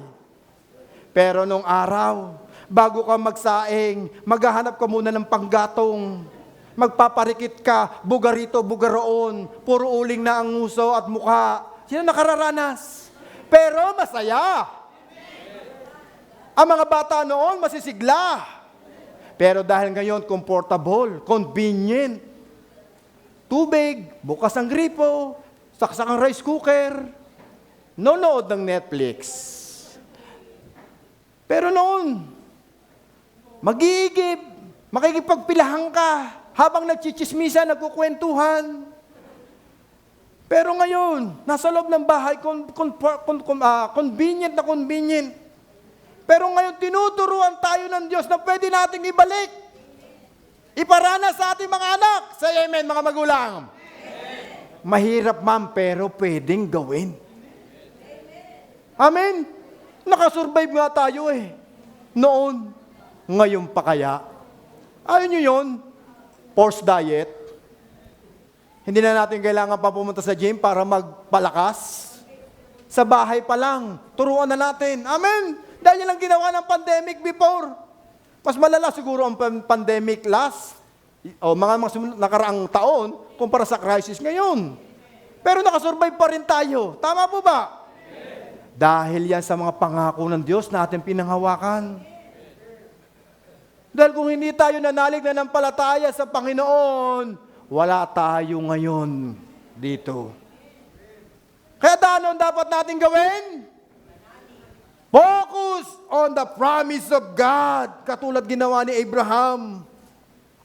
Speaker 1: Pero nung araw, bago ka magsaing, maghahanap ka muna ng panggatong. Magpaparikit ka, bugar rito, bugar roon, puro uling na ang nguso at mukha. Sino nakararanas? Pero masaya. Ang mga bata noon masisigla. Pero dahil ngayon comfortable, convenient. Tubig, bukas ang gripo, saksak ang rice cooker, nonood ng Netflix. Pero noon, mag-iigib, makikipagpilahan ka, habang nagchichismisa, nagkukwentuhan. Pero ngayon, nasa loob ng bahay, convenient na convenient. Pero ngayon, tinuturuan tayo ng Diyos na pwede nating ibalik. Iparana sa ating mga anak. Say amen, mga magulang. Amen. Mahirap man, pero pwedeng gawin. Amen. Nakasurvive nga tayo noon. Ngayon pa kaya? Ayaw nyo yun? Forced diet. Hindi na natin kailangan pa pumunta sa gym para magpalakas. Sa bahay pa lang, turuan na natin. Amen. Dahil yan ang ginawa ng pandemic before. Mas malala siguro ang pandemic o mga nakaraang taon kumpara sa crisis ngayon. Pero nakasurvive pa rin tayo. Tama po ba? Dahil yan sa mga pangako ng Diyos na ating pinanghawakan. Dahil kung hindi tayo nanalig na ng palataya sa Panginoon, wala tayo ngayon dito. Kaya ano dapat natin gawin? Focus on the promise of God, katulad ginawa ni Abraham.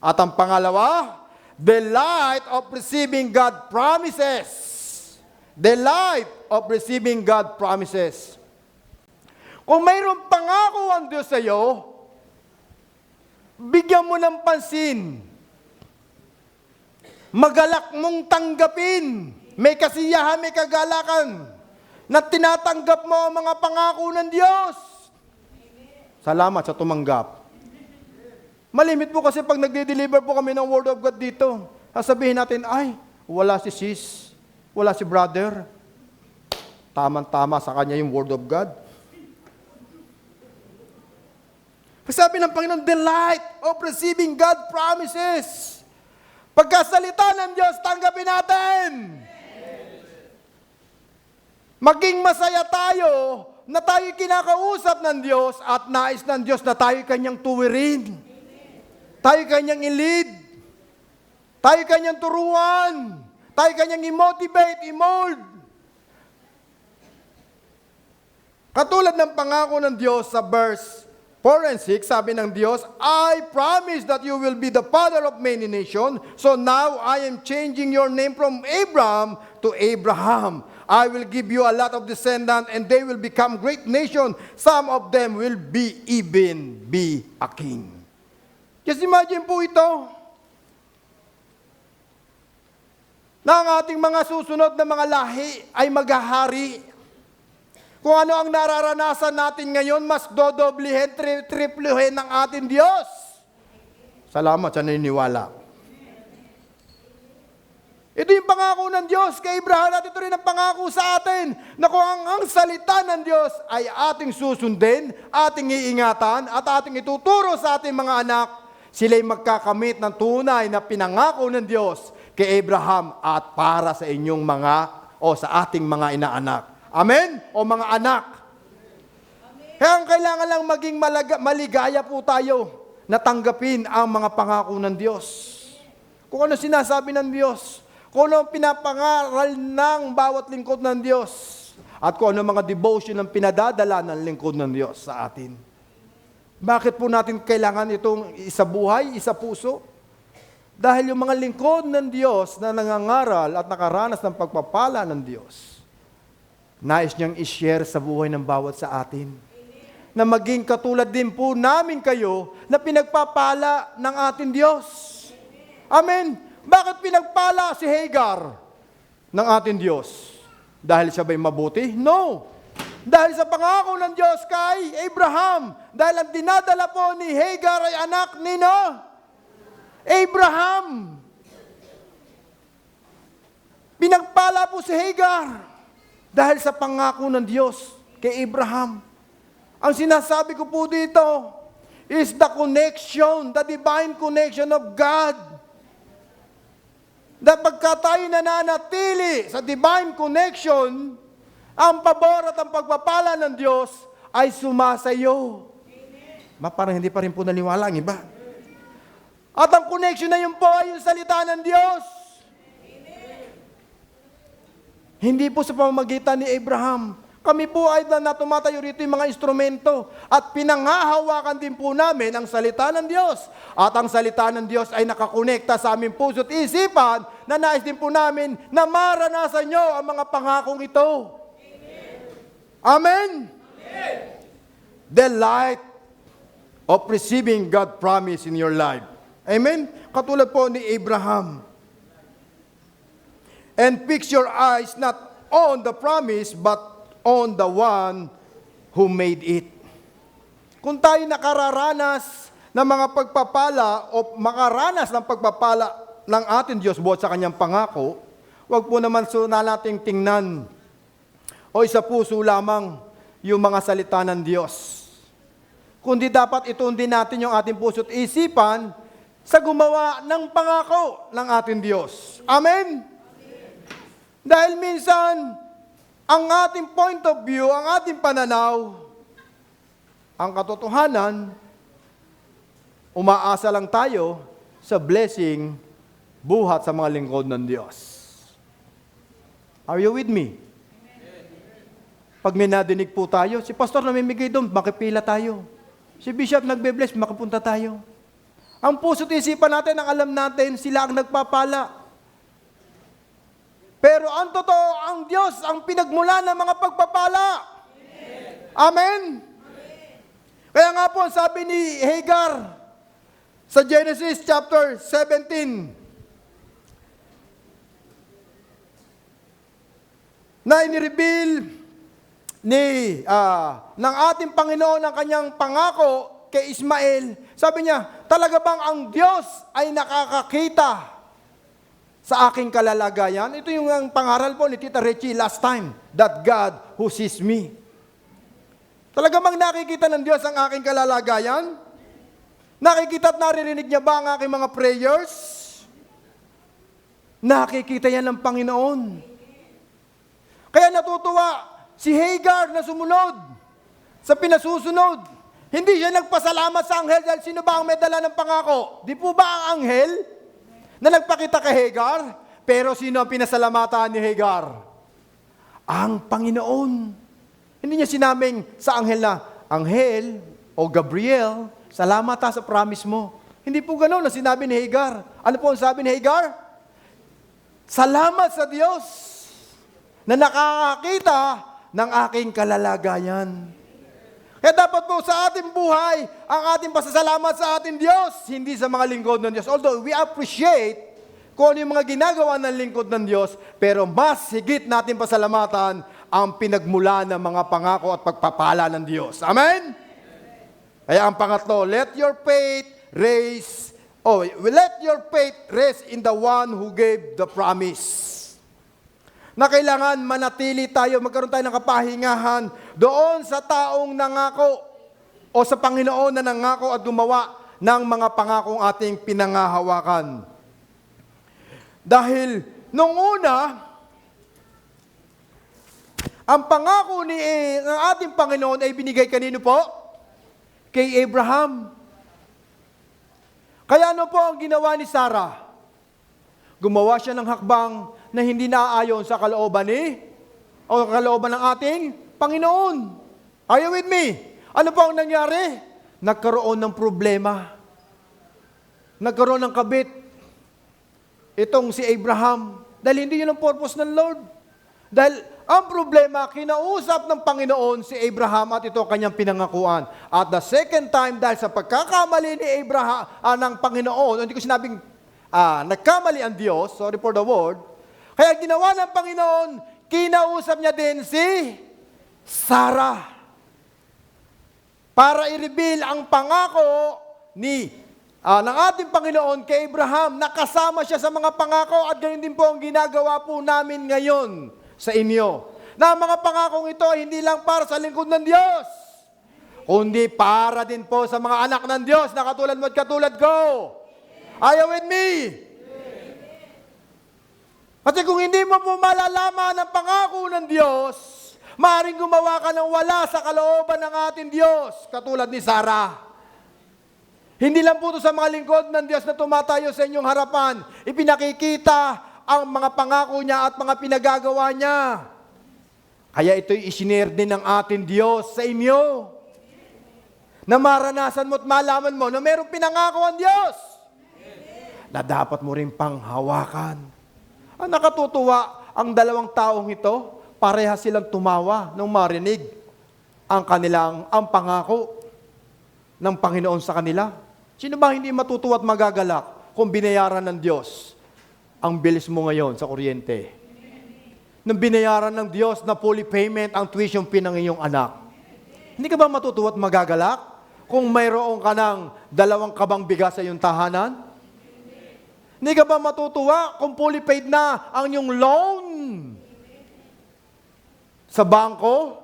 Speaker 1: At ang pangalawa, delight of receiving God promises. Delight of receiving God promises. Kung mayroong pangako ang Diyos sa iyo, bigyan mo ng pansin. Magalak mong tanggapin. May kasiyahan, may kagalakan na tinatanggap mo ang mga pangako ng Diyos. Salamat sa tumanggap. Malimit po kasi pag nagde-deliver po kami ng Word of God dito, sasabihin natin, ay, wala si sis, wala si brother. Tama-tama sa kanya yung Word of God. Sabi ng Panginoon, delight of receiving God promises. Pagkasalita ng Diyos, tanggapin natin. Maging masaya tayo na tayo kinakausap ng Diyos at nais ng Diyos na tayo kanyang tuwirin. Tayo kanyang i-lead. Tayo kanyang turuan. Tayo kanyang i-motivate, i-mold. Katulad ng pangako ng Diyos sa verse 4 and 6, sabi ng Diyos, I promise that you will be the father of many nations. So now I am changing your name from Abram to Abraham. I will give you a lot of descendants and they will become great nation. Some of them will even be a king. Just imagine po ito. Na ang ating mga susunod na mga lahi ay maghahari. Kung ano ang nararanasan natin ngayon, mas dodoblihin, tripluhin ng ating Diyos. Salamat sa naniniwala. Ito yung pangako ng Diyos kay Abraham at ito rin ang pangako sa atin na kung ang salita ng Diyos ay ating susundin, ating iingatan at ating ituturo sa ating mga anak, sila'y magkakamit ng tunay na pinangako ng Diyos kay Abraham at para sa inyong sa ating mga inaanak. Amen? O mga anak. Kaya kailangan lang maging maligaya po tayo na tanggapin ang mga pangako ng Diyos. Kung ano sinasabi ng Diyos, kung ano ang pinapangaral ng bawat lingkod ng Diyos, at kung ano mga devotion ang pinadadala ng lingkod ng Diyos sa atin. Bakit po natin kailangan itong isa buhay, isa puso? Dahil yung mga lingkod ng Diyos na nangangaral at nakaranas ng pagpapala ng Diyos, nais niyang i-share sa buhay ng bawat sa atin. Na maging katulad din po namin kayo na pinagpapala ng ating Diyos. Amen. Bakit pinagpala si Hagar ng ating Diyos? Dahil siya ba'y mabuti? No. Dahil sa pangako ng Diyos kay Abraham. Dahil ang dinadala po ni Hagar ay anak ni Abraham. Pinagpala po si Hagar. Dahil sa pangako ng Diyos kay Abraham. Ang sinasabi ko po dito is the connection, the divine connection of God pagka tayo nananatili sa divine connection, ang pabor at ang pagpapala ng Diyos ay sumasayo. Parang hindi pa rin po naniwala ang iba. At ang connection na yun po ay yung salita ng Diyos. Hindi po sa pamamagitan ni Abraham. Kami po ay na tumatayo rito yung mga instrumento at pinanghahawakan din po namin ang salita ng Diyos. At ang salita ng Diyos ay nakakonekta sa aming puso at isipan na nais din po namin na maranasan nyo ang mga pangakong ito. Amen? Amen. The light of receiving God's promise in your life. Amen? Katulad po ni Abraham. And fix your eyes not on the promise but on the one who made it. Kung tayo nakararanas ng mga pagpapala o makaranas ng pagpapala ng ating Diyos buhat sa kanyang pangako, wag po naman nating tingnan o isa puso lamang yung mga salita ng Diyos. Kundi dapat itundin natin yung ating puso at isipan sa gumawa ng pangako ng ating Diyos. Amen? Dahil minsan, ang ating point of view, ang ating pananaw, ang katotohanan, umaasa lang tayo sa blessing buhat sa mga lingkod ng Diyos. Are you with me? Pag may nadinig po tayo, si pastor namimigay doon, makipila tayo. Si bishop nagbe-bless, makapunta tayo. Ang puso't isipan natin, ang alam natin, sila ang nagpapala. Pero ang totoo, ang Diyos ang pinagmula ng mga pagpapala. Amen? Kaya nga po, sabi ni Hagar sa Genesis chapter 17, na inireveal ng ating Panginoon ang kanyang pangako kay Ismael. Sabi niya, talaga bang ang Diyos ay nakakakita sa aking kalalagayan? Ito yung pangaral po ni Tita Richie last time, that God who sees me. Talaga bang nakikita ng Diyos ang aking kalalagayan? Nakikita at naririnig niya ba ang aking mga prayers? Nakikita yan ng Panginoon. Kaya natutuwa si Hagar na sumunod sa pinasusunod. Hindi siya nagpasalamat sa anghel dahil sino ba ang may dala ng pangako? Di po ba ang anghel na nagpakita kay Hagar? Pero sino ang pinasalamatan ni Hagar? Ang Panginoon. Hindi niya sinabing sa anghel na, Anghel o Gabriel, salamat sa promise mo. Hindi po gano'n na sinabi ni Hagar. Ano po ang sabi ni Hagar? Salamat sa Diyos na nakakakita ng aking kalalagayan. Kaya dapat po sa ating buhay, ang ating pasasalamat sa ating Diyos, hindi sa mga lingkod ng Diyos. Although we appreciate kung ano yung mga ginagawa ng lingkod ng Diyos, pero mas higit natin pasalamatan ang pinagmula ng mga pangako at pagpapala ng Diyos. Amen? Kaya ang pangatlo, let your faith rest in the one who gave the promise. Na kailangan manatili tayo, magkaroon tayo ng kapahingahan doon sa taong nangako o sa Panginoon na nangako at gumawa ng mga pangakong ating pinangahawakan. Dahil nung una, ang pangako ng ating Panginoon ay binigay kanino po? Kay Abraham. Kaya ano po ang ginawa ni Sarah? Gumawa siya ng hakbang na hindi naaayon sa kalooban o kalooban ng ating Panginoon. Are you with me? Ano po ang nangyari? Nagkaroon ng problema. Nagkaroon ng kabit. Itong si Abraham. Dahil hindi yun ang purpose ng Lord. Dahil ang problema, kinausap ng Panginoon si Abraham at ito kanyang pinangakuan. At the second time, dahil sa pagkakamali ni Abraham, ng Panginoon, hindi ko sinabing nagkamali ang Diyos, sorry for the word, kaya ginawa ng Panginoon, kinausap niya din si Sarah para i-reveal ang pangako ng ating Panginoon kay Abraham. Nakasama siya sa mga pangako at ganyan din po ang ginagawa po namin ngayon sa inyo. Na mga pangakong ito hindi lang para sa lingkod ng Diyos, kundi para din po sa mga anak ng Diyos na katulad mo at katulad ko. Are you with me? Kasi kung hindi mo po malalaman ang pangako ng Diyos, maaaring gumawa ka ng wala sa kalooban ng ating Diyos, katulad ni Sarah. Hindi lang po ito sa mga lingkod ng Diyos na tumatayo sa inyong harapan, ipinakikita ang mga pangako niya at mga pinagagawa niya. Kaya ito'y isinare din ng ating Diyos sa inyo. Na maranasan mo at malaman mo na mayroong pinangako ang Diyos. Na dapat mo rin panghawakan. Ang nakatutuwa, ang dalawang taong ito, pareha silang tumawa nung marinig ang pangako ng Panginoon sa kanila. Sino ba hindi matutuwa at magagalak kung binayaran ng Diyos ang bilis mo ngayon sa kuryente? Nung binayaran ng Diyos na fully payment ang tuition fee ng iyong anak. Hindi ka ba matutuwa at magagalak kung mayroon ka ng 2 kabang bigas sa iyong tahanan? Hindi ka ba matutuwa kung fully paid na ang iyong loan sa bangko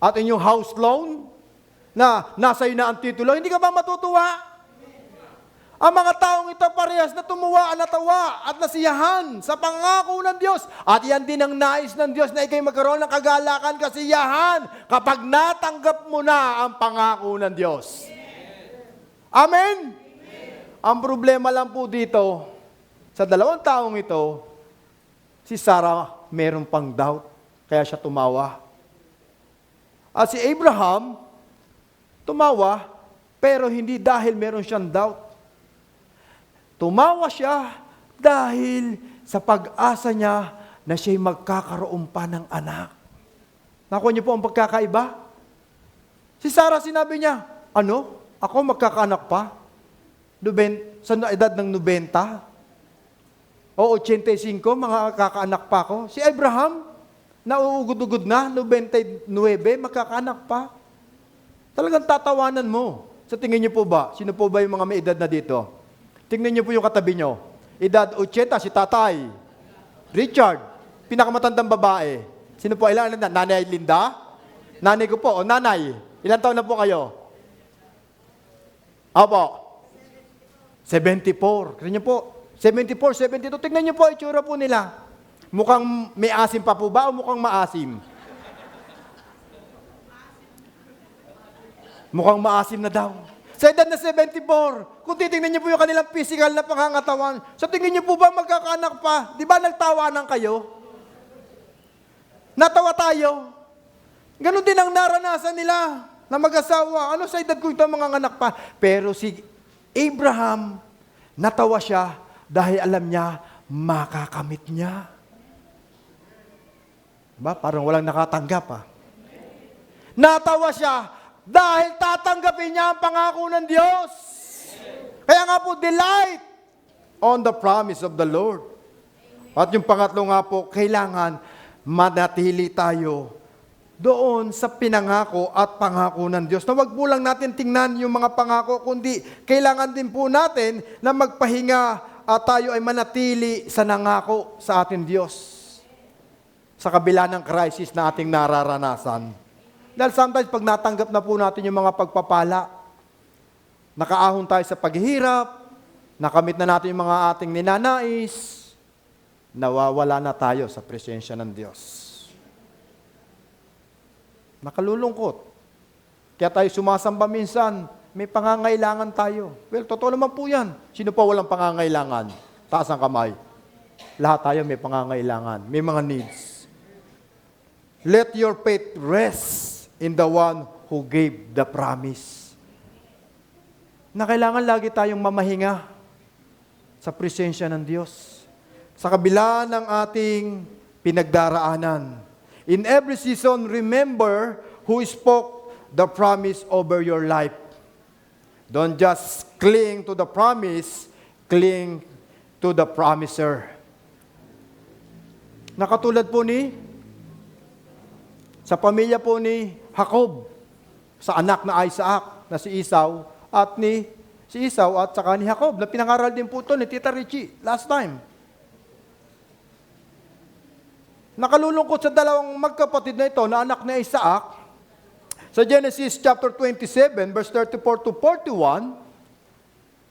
Speaker 1: at inyong house loan na nasa iyo na ang titulo? Hindi ka ba matutuwa? Ang mga taong ito parehas na tumuwa, natawa at nasiyahan sa pangako ng Diyos. At yan din ang nais ng Diyos na ikay magkaroon ng kagalakan, kasiyahan kapag natanggap mo na ang pangako ng Diyos. Amen? Ang problema lang po dito, sa dalawang taong ito, si Sarah meron pang doubt, kaya siya tumawa. At si Abraham, tumawa, pero hindi dahil meron siyang doubt. Tumawa siya dahil sa pag-asa niya na siya'y magkakaroon pa ng anak. Nakuha niyo po ang pagkakaiba? Si Sarah sinabi niya, ano? Ako magkakaanak pa? Sa edad ng 90? O 85, mga kakaanak pa ako. Si Abraham, nauugod-ugod na, 99, magkakaanak pa. Talagang tatawanan mo. Sa tingin niyo po ba? Sino po ba yung mga may edad na dito? Tingnan niyo po yung katabi niyo. Edad 80, si Tatay. Richard, pinakamatandang babae. Sino po? Ilan na? Nanay Linda? Nanay ko po. O nanay, ilan taon na po kayo? Opo. 74. Tignan niyo po. 74, 72. Tignan niyo po, itsura po nila. Mukhang may asim pa po ba o mukhang maasim? Mukhang maasim na daw. Sa edad na 74, kung titingnan niyo po yung kanilang physical na pangangatawan, sa tingin niyo po ba magkakaanak pa? Di ba nagtawanan kayo? Natawa tayo. Ganon din ang naranasan nila na mag-asawa. Ano sa edad ko ito mga anak pa? Pero si Abraham, natawa siya dahil alam niya, makakamit niya. Diba? Parang walang nakatanggap ha. Natawa siya dahil tatanggapin niya ang pangako ng Diyos. Kaya nga po, delight on the promise of the Lord. At yung pangatlo nga po, kailangan manatili tayo doon sa pinangako at pangako ng Diyos. Na wag po lang natin tingnan yung mga pangako, kundi kailangan din po natin na magpahinga at tayo ay manatili sa nangako sa ating Diyos. Sa kabila ng crisis na ating nararanasan. Dahil sometimes pag natanggap na po natin yung mga pagpapala, nakaahon tayo sa paghihirap, nakamit na natin yung mga ating ninanais, nawawala na tayo sa presensya ng Diyos. Nakalulungkot. Kaya tayo sumasamba minsan, may pangangailangan tayo. Well, totoo naman po yan. Sino pa walang pangangailangan? Taas ang kamay. Lahat tayo may pangangailangan, may mga needs. Let your faith rest in the one who gave the promise. Na kailangan lagi tayong mamahinga sa presensya ng Diyos. Sa kabila ng ating pinagdaraanan. In every season, remember who spoke the promise over your life. Don't just cling to the promise, cling to the promiser. Nakatulad po sa pamilya po ni Jacob, sa anak na Isaac, na si Esau, at saka ni Jacob, na pinangaral din po ito ni Tita Richie last time. Nakalulungkot sa dalawang magkapatid na ito, na anak ni Isaac, sa Genesis chapter 27, verse 34 to 41,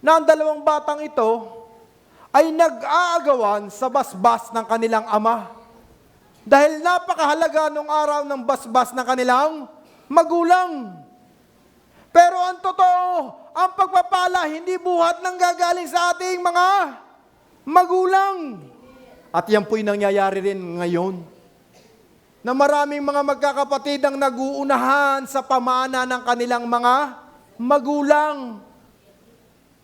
Speaker 1: na ang dalawang batang ito ay nag-aagawan sa basbas ng kanilang ama. Dahil napakahalaga nung araw ng basbas ng kanilang magulang. Pero ang totoo, ang pagpapala hindi buhat ng gagaling sa ating mga magulang. At yan po'y nangyayari rin ngayon. Na maraming mga magkakapatid ang naguunahan sa pamana ng kanilang mga magulang.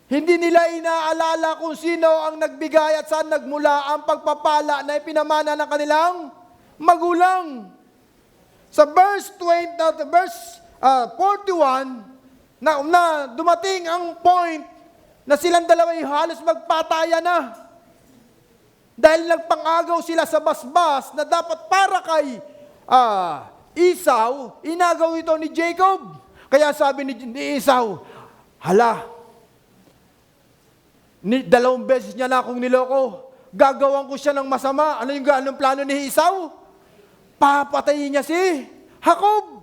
Speaker 1: Hindi nila inaalala kung sino ang nagbigay at saan nagmula ang pagpapala na ipinamana ng kanilang magulang. Sa verse 41, na dumating ang point na silang dalawa ay halos magpataya na. Dahil nagpangagaw sila sa basbas na dapat para kay Esau, inagaw ito ni Jacob. Kaya sabi ni Esau, hala, 2 beses niya na akong niloko. Gagawan ko siya ng masama. Anong plano ni Esau? Papatayin niya si Jacob.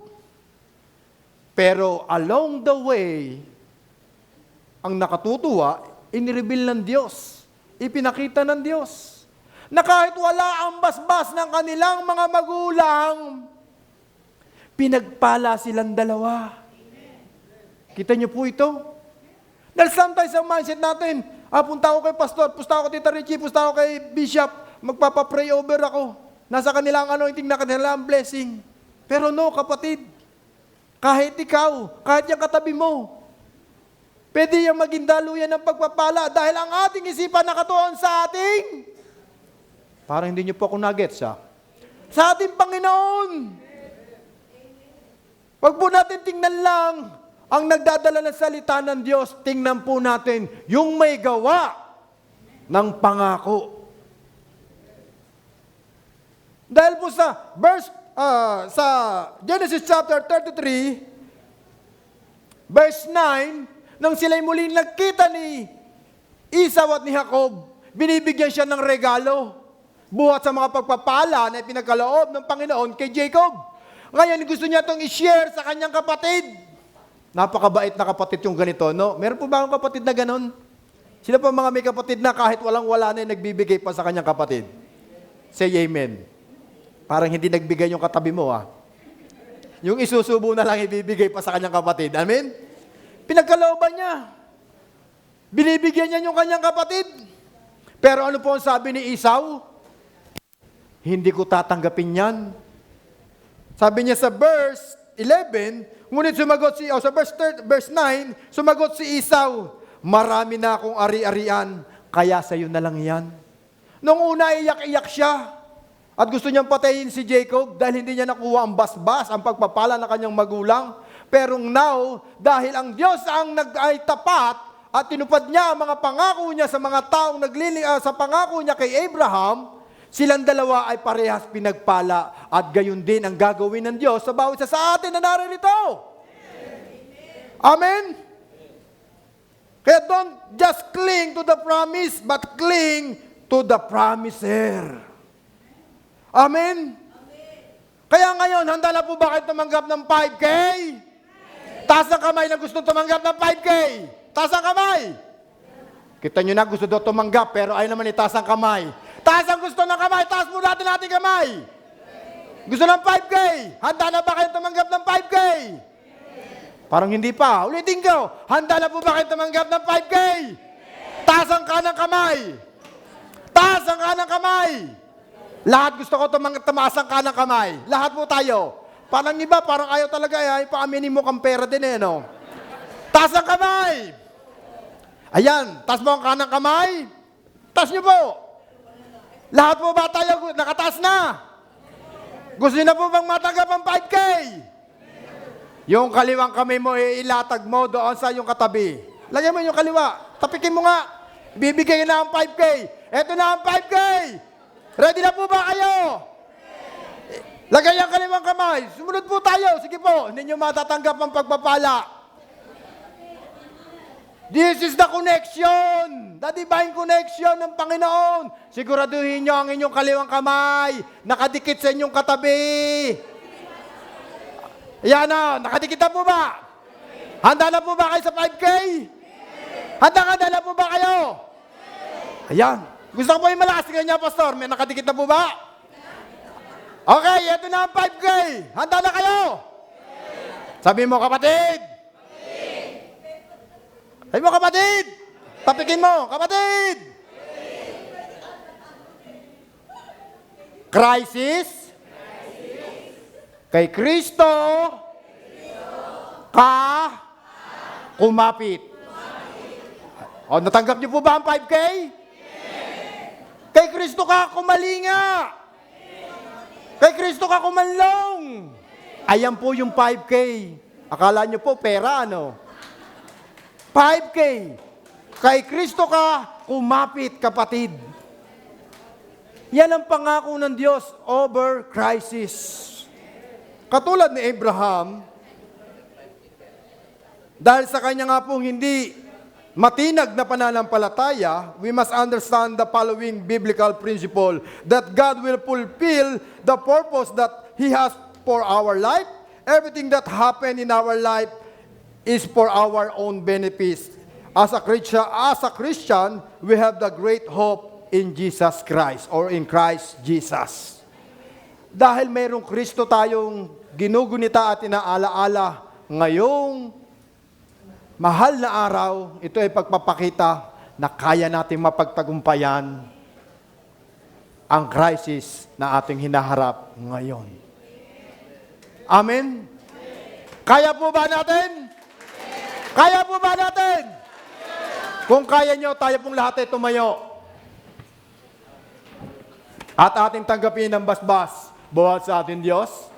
Speaker 1: Pero along the way, ang nakatutuwa, inireveal ng Diyos. Ipinakita ng Diyos. Na kahit wala ang basbas ng kanilang mga magulang, pinagpala silang dalawa. Kita niyo po ito? Dahil sometimes ang mindset natin, punta ako kay pastor, punta ako kay Tita Richie, punta ako kay bishop, magpapapray over ako. Nasa kanilang anointing na kanilang blessing. Pero no, kapatid, kahit ikaw, kahit yung katabi mo, pwede yung maging daluyan ng pagpapala dahil ang ating isipan nakatuon sa ating, parang hindi niyo po ako nagets sa ating Panginoon. Wag po natin tingnan lang ang nagdadala ng salita ng Diyos, tingnan po natin yung may gawa ng pangako. Dahil po sa sa Genesis chapter 33, verse 9, nang sila'y muling nagkita ni Esau at ni Jacob, binibigyan siya ng regalo, buhat sa mga pagpapala na ipinagkaloob ng Panginoon kay Jacob. Ngayon, gusto niya itong i-share sa kanyang kapatid. Napakabait na kapatid yung ganito, no? Meron po ba akong kapatid na ganon? Sila pa mga may kapatid na kahit walang-wala na nagbibigay pa sa kanyang kapatid? Say amen. Parang hindi nagbigay yung katabi mo, Yung isusubo na lang ibibigay pa sa kanyang kapatid. Amen? Pinagkalooban niya. Binibigyan niya yung kanyang kapatid. Pero ano po ang sabi ni Esau? Hindi ko tatanggapin yan. Sabi niya sa verse 11, ngunit sumagot sa verse 9, sumagot si Esau, marami na akong ari-arian, kaya sa'yo na lang yan. Nung una, iyak-iyak siya. At gusto niyang patayin si Jacob dahil hindi niya nakuha ang basbas, ang pagpapala ng kanyang magulang. Pero now, dahil ang Diyos ang ay tapat at tinupad niya ang mga pangako niya sa mga taong sa pangako niya kay Abraham, silang dalawa ay parehas pinagpala at gayon din ang gagawin ng Diyos sa bawat isa sa atin na naririto. Amen? Kaya don't just cling to the promise, but cling to the promiser. Amen? Kaya ngayon, handa na po ba kayo tumanggap ng 5K? Taas ang kamay na gusto tumanggap ng 5K. Taas ang kamay. Kita nyo na gusto daw tumanggap, pero ayaw naman itaas ang kamay. Taas ang gusto ng kamay, taas po natin ating kamay. Gusto ng 5K. Handa na ba kayo tumanggap ng 5K? Parang hindi pa. Ulitin ko. Handa na po ba kayo tumanggap ng 5K? Taas ang kanang kamay. Taas ang kanang kamay. Lahat gusto ko tumaas ang kanang kamay. Lahat po tayo. Parang iba, parang ayaw talaga. Paaminin mo kang pera din no? Taas ang kamay. Ayan, taas mo ang kanang kamay. Taas niyo po. Lahat po ba tayo nakataas na? Gusto niyo na po bang matanggap ang 5K? Yung kaliwang kamay mo, ilatag mo doon sa yung katabi. Lagyan mo yung kaliwa. Tapikin mo nga. Bibigay na ang 5K. Eto na ang 5K. Ready na po ba kayo? Lagay ang kaliwang kamay. Sumunod po tayo. Sige po. Hindi nyo matatanggap ang pagpapala. This is the connection. The divine connection ng Panginoon. Siguraduhin nyo ang inyong kaliwang kamay. Nakadikit sa inyong katabi. Ayan na. Nakadikit na po ba? Handa na po ba kayo sa 5K? Handa na po ba kayo? Ayan. Gusto ko po yung malakas niya, Pastor. May nakadikit na po ba? Okay, ito na ang 5K. Handa na kayo? Sabi mo, kapatid. Sabi mo, kapatid. Tapikin mo, kapatid. Crisis. Kay Kristo. Kumapit. O, natanggap niyo po ba ang 5K? Kay Kristo ka kumalinga. Kay Kristo ka kumanlong. Ayan po yung 5K. Akala niyo po pera, ano? 5K. Kay Kristo ka kumapit, kapatid. Yan ang pangako ng Diyos over crisis. Katulad ni Abraham, dahil sa kanya nga pong hindi matinag na pananampalataya, we must understand the following biblical principle, that God will fulfill the purpose that He has for our life. Everything that happened in our life is for our own benefit. As a Christian, we have the great hope in Jesus Christ or in Christ Jesus. Dahil mayroong Kristo tayong ginugunita at inaalaala ngayong mahal na araw, ito ay pagpapakita na kaya nating mapagtagumpayan ang crisis na ating hinaharap ngayon. Amen? Kaya po ba natin? Kaya po ba natin? Kung kaya nyo, tayo pong lahat ay tumayo. At ating tanggapin ang basbas buhat sa ating Diyos.